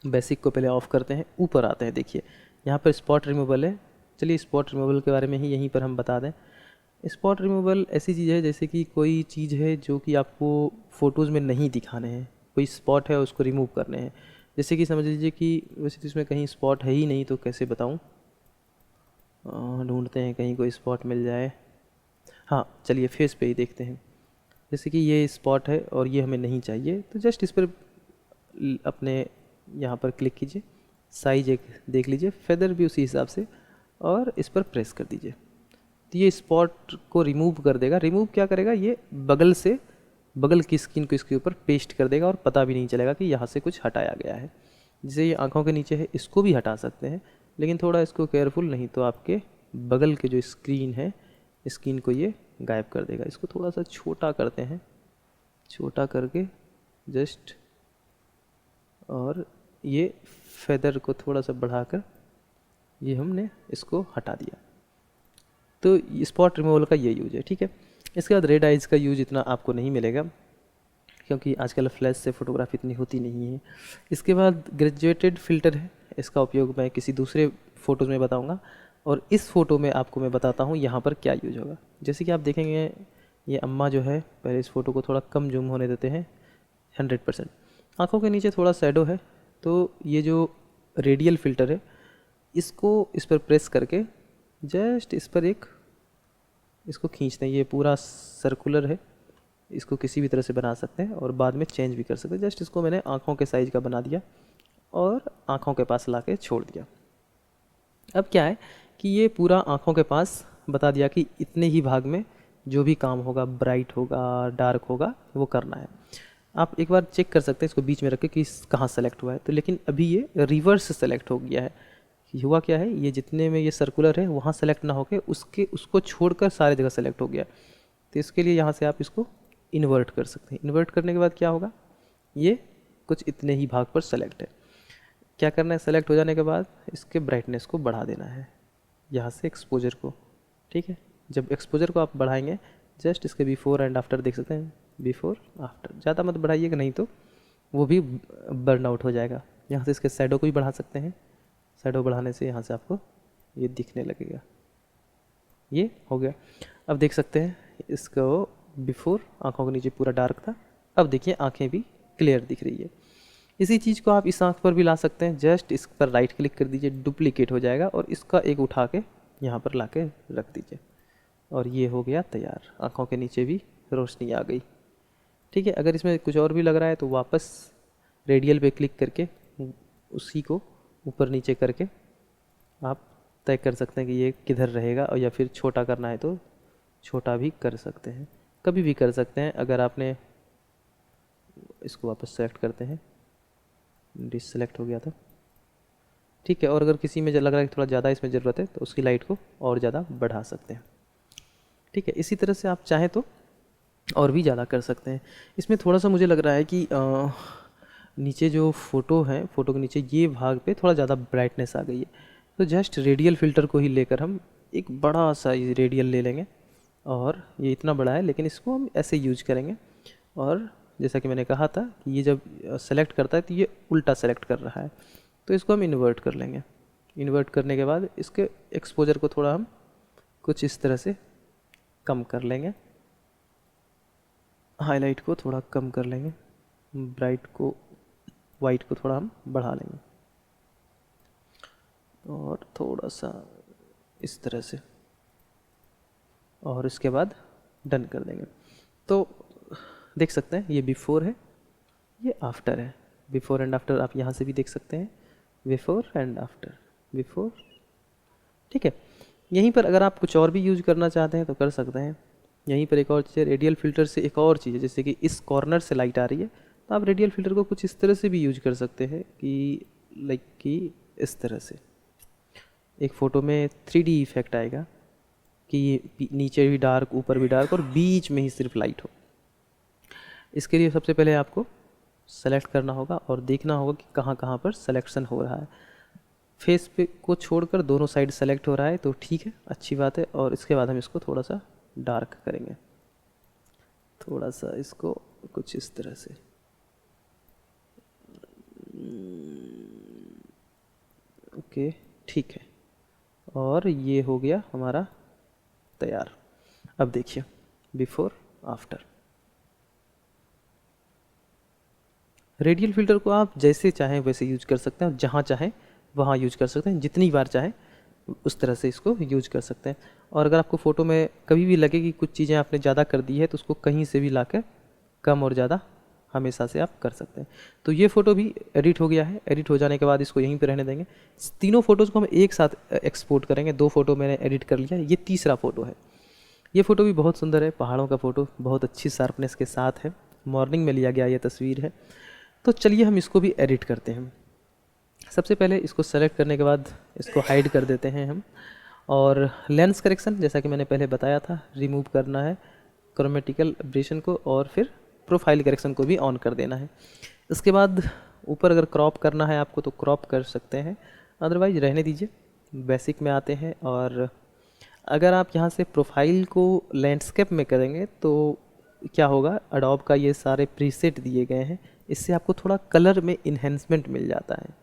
बेसिक को पहले ऑफ़ करते हैं, ऊपर आते हैं। देखिए यहाँ पर स्पॉट रिमूवल है। चलिए स्पॉट रिमूवल के बारे में ही यहीं पर हम बता दें। स्पॉट रिमूवल ऐसी चीज़ है जैसे कि कोई चीज़ है जो कि आपको फ़ोटोज़ में नहीं दिखाने हैं, कोई स्पॉट है उसको रिमूव करने हैं। जैसे कि समझ लीजिए कि वैसे तो इसमें कहीं स्पॉट है ही नहीं, तो कैसे बताऊँ, ढूंढते हैं कहीं कोई स्पॉट मिल जाए। हाँ चलिए फेस पे ही देखते हैं। जैसे कि ये स्पॉट है और ये हमें नहीं चाहिए, तो जस्ट इस पर अपने यहाँ पर क्लिक कीजिए, साइज एक देख लीजिए, फेदर भी उसी हिसाब से, और इस पर प्रेस कर दीजिए। तो ये स्पॉट को रिमूव कर देगा। रिमूव क्या करेगा, ये बगल से, बगल की स्किन को इसके ऊपर पेस्ट कर देगा और पता भी नहीं चलेगा कि यहाँ से कुछ हटाया गया है। जैसे ये आँखों के नीचे है, इसको भी हटा सकते हैं, लेकिन थोड़ा इसको केयरफुल, नहीं तो आपके बगल के जो स्क्रीन है, स्किन को ये गायब कर देगा। इसको थोड़ा सा छोटा करते हैं, छोटा करके जस्ट, और ये फेदर को थोड़ा सा बढ़ाकर ये हमने इसको हटा दिया। तो स्पॉट रिमूवल का ये यूज है, ठीक है। इसके बाद रेड आइज़ का यूज इतना आपको नहीं मिलेगा, क्योंकि आजकल फ्लैश से फ़ोटोग्राफी इतनी होती नहीं है। इसके बाद ग्रेजुएटेड फ़िल्टर है, इसका उपयोग मैं किसी दूसरे फ़ोटोज़ में बताऊंगा, और इस फ़ोटो में आपको मैं बताता हूँ यहाँ पर क्या यूज होगा। जैसे कि आप देखेंगे, ये अम्मा जो है, पहले इस फ़ोटो को थोड़ा कम जूम होने देते हैं, 100%। आँखों के नीचे थोड़ा शैडो है, तो ये जो रेडियल फ़िल्टर है, इसको इस पर प्रेस करके जस्ट इस पर एक, इसको खींचते हैं। ये पूरा सर्कुलर है, इसको किसी भी तरह से बना सकते हैं और बाद में चेंज भी कर सकते हैं। जस्ट इसको मैंने आँखों के साइज़ का बना दिया और आँखों के पास ला के छोड़ दिया। अब क्या है कि ये पूरा आँखों के पास बता दिया कि इतने ही भाग में जो भी काम होगा, ब्राइट होगा, डार्क होगा, वो करना है। आप एक बार चेक कर सकते हैं इसको बीच में रख के कि कहाँ सेलेक्ट हुआ है। तो लेकिन अभी ये रिवर्स सेलेक्ट हो गया है। हुआ क्या है, ये जितने में ये सर्कुलर है वहाँ सेलेक्ट ना होके उसको छोड़कर सारे जगह सेलेक्ट हो गया। तो इसके लिए यहाँ से आप इसको इन्वर्ट कर सकते हैं। इन्वर्ट करने के बाद क्या होगा, ये कुछ इतने ही भाग पर सेलेक्ट है। क्या करना है, सेलेक्ट हो जाने के बाद इसके ब्राइटनेस को बढ़ा देना है यहाँ से एक्सपोजर को। ठीक है, जब एक्सपोजर को आप बढ़ाएंगे, जस्ट इसके बिफोर एंड आफ्टर देख सकते हैं, बिफोर आफ्टर। ज़्यादा मत बढ़ाइएगा, नहीं तो वो भी बर्न आउट हो जाएगा। यहाँ से इसके शैडो को भी बढ़ा सकते हैं। शैडो बढ़ाने से यहाँ से आपको ये दिखने लगेगा। ये हो गया। अब देख सकते हैं इसको बिफोर आँखों के नीचे पूरा डार्क था, अब देखिए आँखें भी क्लियर दिख रही है। इसी चीज़ को आप इस आँख पर भी ला सकते हैं। जस्ट इस पर राइट क्लिक कर दीजिए, डुप्लीकेट हो जाएगा और इसका एक उठा के यहाँ पर ला के रख दीजिए और ये हो गया तैयार। आँखों के नीचे भी रोशनी आ गई। ठीक है, अगर इसमें कुछ और भी लग रहा है तो वापस रेडियल पे क्लिक करके उसी को ऊपर नीचे करके आप तय कर सकते हैं कि ये किधर रहेगा, और या फिर छोटा करना है तो छोटा भी कर सकते हैं, कभी भी कर सकते हैं। अगर आपने इसको वापस सेलेक्ट करते हैं, डिससेलेक्ट हो गया था। ठीक है, और अगर किसी में लग रहा है कि थोड़ा ज़्यादा इसमें ज़रूरत है तो उसकी लाइट को और ज़्यादा बढ़ा सकते हैं। ठीक है, इसी तरह से आप चाहें तो और भी ज़्यादा कर सकते हैं। इसमें थोड़ा सा मुझे लग रहा है कि नीचे जो फ़ोटो है, फ़ोटो के नीचे ये भाग पे थोड़ा ज़्यादा ब्राइटनेस आ गई है। तो जस्ट रेडियल फ़िल्टर को ही लेकर हम एक बड़ा सा रेडियल ले लेंगे, और ये इतना बड़ा है लेकिन इसको हम ऐसे यूज करेंगे। और जैसा कि मैंने कहा था कि ये जब सेलेक्ट करता है तो ये उल्टा सेलेक्ट कर रहा है, तो इसको हम इन्वर्ट कर लेंगे। इन्वर्ट करने के बाद इसके एक्सपोजर को थोड़ा हम कुछ इस तरह से कम कर लेंगे, हाईलाइट को थोड़ा कम कर लेंगे, ब्राइट को, वाइट को थोड़ा हम बढ़ा लेंगे और थोड़ा सा इस तरह से, और इसके बाद डन कर देंगे। तो देख सकते हैं ये बिफोर है, ये आफ्टर है। बिफोर एंड आफ्टर आप यहाँ से भी देख सकते हैं, बिफोर एंड आफ्टर, बिफोर। ठीक है, यहीं पर अगर आप कुछ और भी यूज करना चाहते हैं तो कर सकते हैं। यहीं पर एक और चीज़ है, रेडियल फ़िल्टर से एक और चीज़ है, जैसे कि इस कॉर्नर से लाइट आ रही है तो आप रेडियल फ़िल्टर को कुछ इस तरह से भी यूज कर सकते हैं कि लाइक कि इस तरह से एक फ़ोटो में 3D इफेक्ट आएगा कि नीचे भी डार्क, ऊपर भी डार्क और बीच में ही सिर्फ लाइट हो। इसके लिए सबसे पहले आपको सेलेक्ट करना होगा और देखना होगा कि कहाँ कहाँ पर सिलेक्शन हो रहा है। फेस पे को छोड़कर दोनों साइड सेलेक्ट हो रहा है तो ठीक है, अच्छी बात है। और इसके बाद हम इसको थोड़ा सा डार्क करेंगे, थोड़ा सा इसको कुछ इस तरह से। ओके, ठीक है, और ये हो गया हमारा तैयार। अब देखिए बिफोर आफ्टर। रेडियल फ़िल्टर को आप जैसे चाहें वैसे यूज कर सकते हैं, और जहाँ चाहें वहाँ यूज कर सकते हैं, जितनी बार चाहें उस तरह से इसको यूज कर सकते हैं। और अगर आपको फ़ोटो में कभी भी लगे कि कुछ चीज़ें आपने ज़्यादा कर दी है तो उसको कहीं से भी लाकर कम और ज़्यादा हमेशा से आप कर सकते हैं। तो ये फ़ोटो भी एडिट हो गया है। एडिट हो जाने के बाद इसको यहीं पे रहने देंगे। तीनों फ़ोटोज़ को हम एक साथ एक्सपोर्ट करेंगे। 2 फ़ोटो मैंने एडिट कर लिया, ये तीसरा फ़ोटो है। ये फ़ोटो भी बहुत सुंदर है, पहाड़ों का फ़ोटो बहुत अच्छी शार्पनेस के साथ है, मॉर्निंग में लिया गया ये तस्वीर है। तो चलिए हम इसको भी एडिट करते हैं। सबसे पहले इसको सेलेक्ट करने के बाद इसको हाइड कर देते हैं हम, और लेंस करेक्शन जैसा कि मैंने पहले बताया था रिमूव करना है, क्रोमेटिकल एब्रेशन को, और फिर प्रोफाइल करेक्शन को भी ऑन कर देना है। इसके बाद ऊपर अगर क्रॉप करना है आपको तो क्रॉप कर सकते हैं, अदरवाइज रहने दीजिए। बेसिक में आते हैं, और अगर आप यहाँ से प्रोफाइल को लैंडस्केप में करेंगे तो क्या होगा, एडोब का ये सारे प्रीसेट दिए गए हैं, इससे आपको थोड़ा कलर में इन्हेंसमेंट मिल जाता है।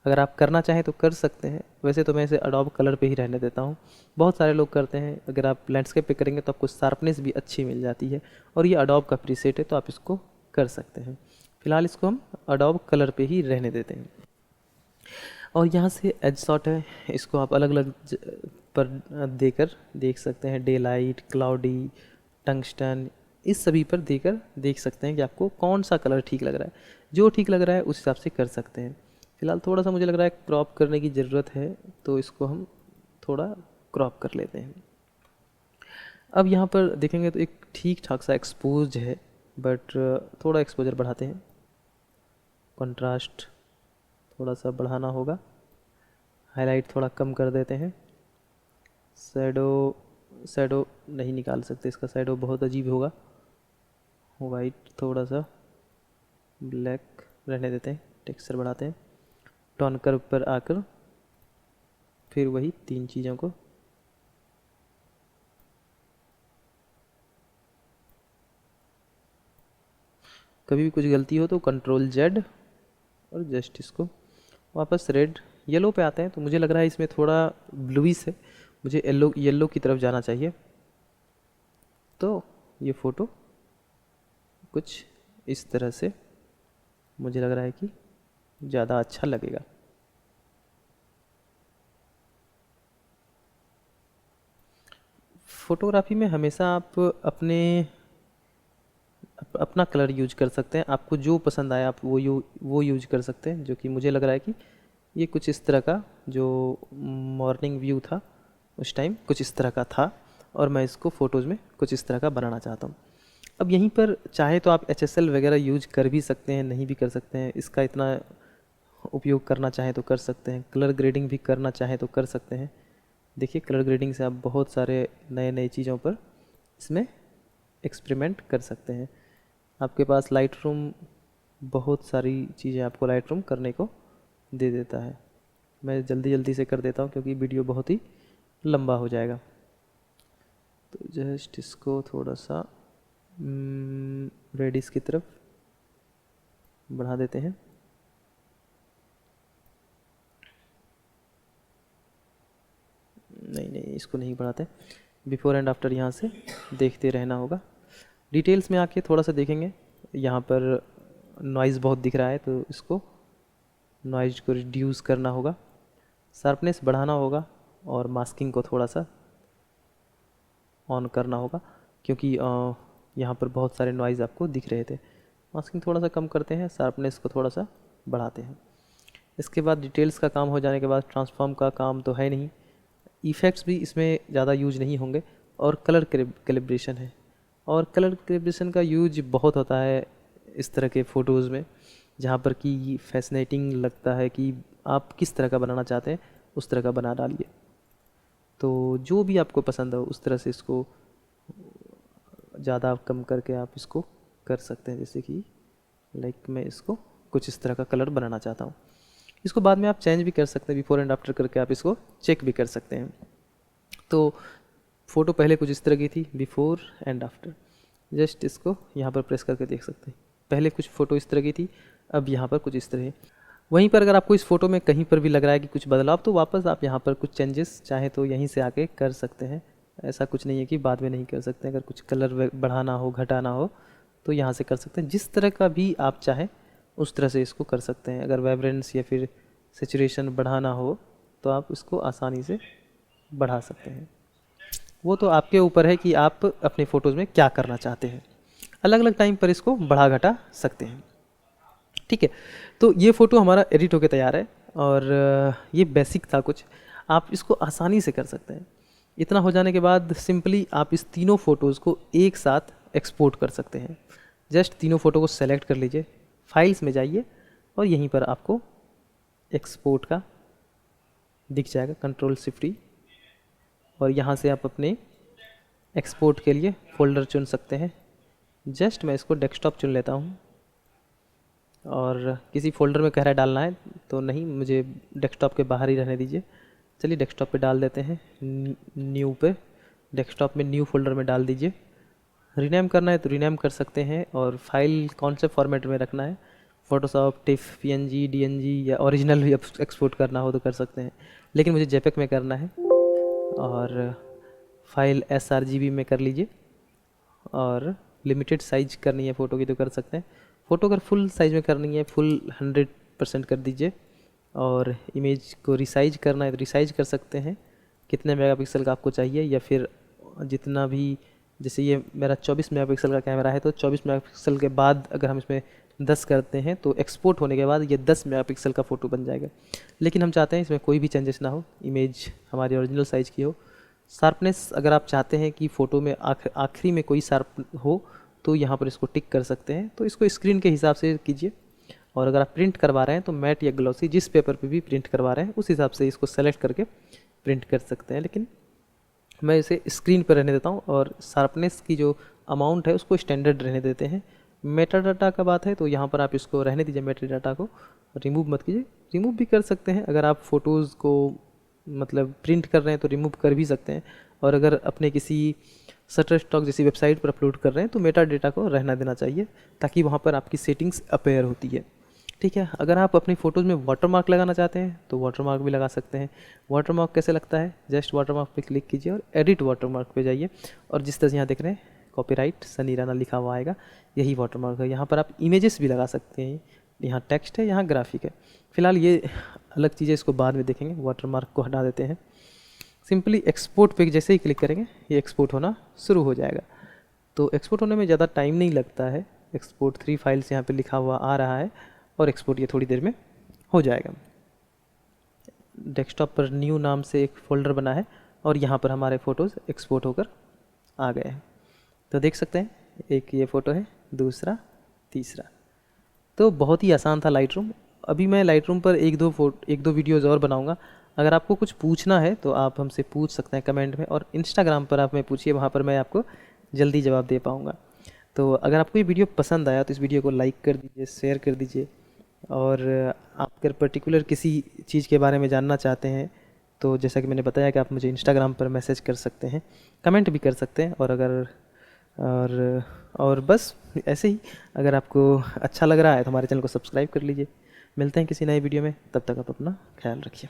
अगर आप करना चाहें तो कर सकते हैं, वैसे तो मैं इसे एडोब कलर पे ही रहने देता हूँ। बहुत सारे लोग करते हैं, अगर आप लैंडस्केप पे करेंगे तो आपको शार्पनेस भी अच्छी मिल जाती है, और ये एडोब का प्रीसेट है तो आप इसको कर सकते हैं। फिलहाल इसको हम एडोब कलर पे ही रहने देते हैं। और यहाँ से एज शॉट है, इसको आप अलग अलग पर देकर देख सकते हैं, डे लाइट, क्लाउडी, टंगस्टन, इस सभी पर देकर देख सकते हैं कि आपको कौन सा कलर ठीक लग रहा है। जो ठीक लग रहा है उस हिसाब से कर सकते हैं। फ़िलहाल थोड़ा सा मुझे लग रहा है क्रॉप करने की ज़रूरत है, तो इसको हम थोड़ा क्रॉप कर लेते हैं। अब यहाँ पर देखेंगे तो एक ठीक ठाक सा एक्सपोज है, बट थोड़ा एक्सपोजर बढ़ाते हैं। कंट्रास्ट थोड़ा सा बढ़ाना होगा। हाईलाइट थोड़ा कम कर देते हैं। शैडो नहीं निकाल सकते, इसका शैडो बहुत अजीब होगा। वाइट थोड़ा सा ब्लैक रहने देते हैं। टेक्सचर बढ़ाते हैं। टोन कर्व पर आकर फिर वही 3 चीज़ों को कभी भी कुछ गलती हो तो कंट्रोल जेड और जस्ट इसको वापस रेड येलो पे आते हैं। तो मुझे लग रहा है इसमें थोड़ा ब्लूइश है, मुझे येलो की तरफ जाना चाहिए। तो ये फ़ोटो कुछ इस तरह से मुझे लग रहा है कि ज़्यादा अच्छा लगेगा। फ़ोटोग्राफी में हमेशा आप अपना कलर यूज कर सकते हैं। आपको जो पसंद आया आप वो यूज कर सकते हैं। जो कि मुझे लग रहा है कि ये कुछ इस तरह का जो मॉर्निंग व्यू था उस टाइम कुछ इस तरह का था, और मैं इसको फ़ोटोज़ में कुछ इस तरह का बनाना चाहता हूँ। अब यहीं पर चाहे तो आप HSL वगैरह यूज कर भी सकते हैं, नहीं भी कर सकते हैं। इसका इतना उपयोग करना चाहें तो कर सकते हैं। कलर ग्रेडिंग भी करना चाहें तो कर सकते हैं। देखिए कलर ग्रेडिंग से आप बहुत सारे नए नए चीज़ों पर इसमें एक्सपेरिमेंट कर सकते हैं। आपके पास लाइट रूम बहुत सारी चीज़ें आपको लाइट रूम करने को दे देता है। मैं जल्दी से कर देता हूँ क्योंकि वीडियो बहुत ही लंबा हो जाएगा। तो जस्ट इसको थोड़ा सा रेडिस की तरफ बढ़ा देते हैं। नहीं इसको नहीं बढ़ाते, बिफोर एंड आफ्टर यहाँ से देखते रहना होगा। डिटेल्स में आके थोड़ा सा देखेंगे, यहाँ पर नॉइज़ बहुत दिख रहा है तो इसको नॉइज़ को रिड्यूस करना होगा, शार्पनेस बढ़ाना होगा और मास्किंग को थोड़ा सा ऑन करना होगा क्योंकि यहाँ पर बहुत सारे नॉइज़ आपको दिख रहे थे। मास्किंग थोड़ा सा कम करते हैं, शार्पनेस को थोड़ा सा बढ़ाते हैं। इसके बाद डिटेल्स का काम हो जाने के बाद ट्रांसफॉर्म का काम तो है नहीं, इफ़ेक्ट्स भी इसमें ज़्यादा यूज नहीं होंगे, और कलर कैलिब्रेशन है। और कलर कैलिब्रेशन का यूज बहुत होता है इस तरह के फ़ोटोज़ में, जहाँ पर कि फैसिनेटिंग लगता है कि आप किस तरह का बनाना चाहते हैं उस तरह का बना डालिए। तो जो भी आपको पसंद हो उस तरह से इसको ज़्यादा कम करके आप इसको कर सकते हैं। जैसे कि लाइक मैं इसको कुछ इस तरह का कलर बनाना चाहता हूँ। इसको बाद में आप चेंज भी कर सकते हैं, बिफोर एंड आफ्टर करके आप इसको चेक भी कर सकते हैं। तो फ़ोटो पहले कुछ इस तरह की थी, बिफोर एंड आफ्टर। जस्ट इसको यहाँ पर प्रेस करके देख सकते हैं। पहले कुछ फ़ोटो इस तरह की थी, अब यहाँ पर कुछ इस तरह है। वहीं पर अगर आपको इस फ़ोटो में कहीं पर भी लग रहा है कि कुछ बदलाव, तो वापस आप यहाँ पर कुछ चेंजेस चाहे तो यहीं से आके कर सकते हैं। ऐसा कुछ नहीं है कि बाद में नहीं कर सकते। अगर कुछ कलर बढ़ाना हो घटाना हो तो यहाँ से कर सकते हैं। जिस तरह का भी आप चाहें उस तरह से इसको कर सकते हैं। अगर वाइब्रेंस या फिर सैचुरेशन बढ़ाना हो तो आप इसको आसानी से बढ़ा सकते हैं। वो तो आपके ऊपर है कि आप अपने फ़ोटोज़ में क्या करना चाहते हैं। अलग अलग टाइम पर इसको बढ़ा घटा सकते हैं। ठीक है, तो ये फ़ोटो हमारा एडिट होके तैयार है, और ये बेसिक था कुछ, आप इसको आसानी से कर सकते हैं। इतना हो जाने के बाद सिंपली आप इस तीनों फ़ोटोज़ को एक साथ एक्सपोर्ट कर सकते हैं। जस्ट तीनों फ़ोटो को सेलेक्ट कर लीजिए, फाइल्स में जाइए और यहीं पर आपको एक्सपोर्ट का दिख जाएगा, कंट्रोल शिफ्ट ई, और यहाँ से आप अपने एक्सपोर्ट के लिए फ़ोल्डर चुन सकते हैं। जस्ट मैं इसको डेस्कटॉप चुन लेता हूँ, और किसी फ़ोल्डर में कह रहा है डालना है तो नहीं, मुझे डेस्कटॉप के बाहर ही रहने दीजिए। चलिए डेस्कटॉप पे डाल देते हैं, न्यू पे, डेस्कटॉप में न्यू फोल्डर में डाल दीजिए। रीनेम करना है तो रीनेम कर सकते हैं, और फाइल कौन से फॉर्मेट में रखना है, फ़ोटोशॉप, टिफ, पीएनजी, डीएनजी या ओरिजिनल भी एक्सपोर्ट करना हो तो कर सकते हैं, लेकिन मुझे जेपेक में करना है। और फाइल sRGB में कर लीजिए, और लिमिटेड साइज करनी है फ़ोटो की तो कर सकते हैं। फ़ोटो अगर फुल साइज़ में करनी है फुल 100% कर दीजिए, और इमेज को रिसाइज करना है तो रिसाइज कर सकते हैं, कितने मेगापिक्सल का आपको चाहिए, या फिर जितना भी जैसे ये मेरा 24 मेगापिक्सल का कैमरा है, तो 24 मेगापिक्सल के बाद अगर हम इसमें 10 करते हैं तो एक्सपोर्ट होने के बाद ये 10 मेगापिक्सल का फ़ोटो बन जाएगा। लेकिन हम चाहते हैं इसमें कोई भी चेंजेस ना हो, इमेज हमारी ओरिजिनल साइज़ की हो। शार्पनेस अगर आप चाहते हैं कि फ़ोटो में आखिरी में कोई शार्प हो तो यहाँ पर इसको टिक कर सकते हैं, तो इसको स्क्रीन के हिसाब से कीजिए। और अगर आप प्रिंट करवा रहे हैं तो मैट या ग्लॉसी जिस पेपर पे भी प्रिंट करवा रहे हैं उस हिसाब से इसको सेलेक्ट करके प्रिंट कर सकते हैं। लेकिन मैं इसे स्क्रीन पर रहने देता हूँ और शार्पनेस की जो अमाउंट है उसको स्टैंडर्ड रहने देते हैं। मेटा डाटा का बात है तो यहाँ पर आप इसको रहने दीजिए, मेटा डाटा को रिमूव मत कीजिए। रिमूव भी कर सकते हैं, अगर आप फ़ोटोज़ को मतलब प्रिंट कर रहे हैं तो रिमूव कर भी सकते हैं, और अगर अपने किसी शटरस्टॉक जैसी वेबसाइट पर अपलोड कर रहे हैं तो मेटा डेटा को रहना देना चाहिए, ताकि वहाँ पर आपकी सेटिंग्स अपेयर होती है। ठीक है, अगर आप अपनी फ़ोटोज़ में वाटरमार्क लगाना चाहते हैं तो वाटरमार्क भी लगा सकते हैं। वाटरमार्क कैसे लगता है, जस्ट वाटरमार्क पे क्लिक कीजिए और एडिट वाटरमार्क पे जाइए, और जिस तरह से यहाँ देख रहे हैं कॉपीराइट सनी राणा लिखा हुआ आएगा, यही वाटरमार्क है। यहाँ पर आप इमेजेस भी लगा सकते हैं, यहाँ टेक्स्ट है, यहाँ ग्राफिक है। फिलहाल ये अलग चीज़ें, इसको बाद में देखेंगे। वाटरमार्क को हटा देते हैं। सिंपली एक्सपोर्ट पे जैसे ही क्लिक करेंगे ये एक्सपोर्ट होना शुरू हो जाएगा। तो एक्सपोर्ट होने में ज़्यादा टाइम नहीं लगता है। एक्सपोर्ट 3 फाइल्स यहाँ पे लिखा हुआ आ रहा है और एक्सपोर्ट ये थोड़ी देर में हो जाएगा। डेस्कटॉप पर न्यू नाम से एक फ़ोल्डर बना है और यहाँ पर हमारे फ़ोटोज़ एक्सपोर्ट होकर आ गए हैं। तो देख सकते हैं, एक ये फ़ोटो है, दूसरा, तीसरा। तो बहुत ही आसान था लाइटरूम। अभी मैं लाइटरूम पर एक दो वीडियोज़ और बनाऊँगा। अगर आपको कुछ पूछना है तो आप हमसे पूछ सकते हैं कमेंट में, और इंस्टाग्राम पर आप मैं पूछिए, वहाँ पर मैं आपको जल्दी जवाब दे पाऊँगा। तो अगर आपको ये वीडियो पसंद आया तो इस वीडियो को लाइक कर दीजिए, शेयर कर दीजिए, और आप अगर पर्टिकुलर किसी चीज़ के बारे में जानना चाहते हैं तो जैसा कि मैंने बताया कि आप मुझे इंस्टाग्राम पर मैसेज कर सकते हैं, कमेंट भी कर सकते हैं। और बस ऐसे ही, अगर आपको अच्छा लग रहा है तो हमारे चैनल को सब्सक्राइब कर लीजिए। मिलते हैं किसी नए वीडियो में, तब तक आप अपना ख्याल रखिए।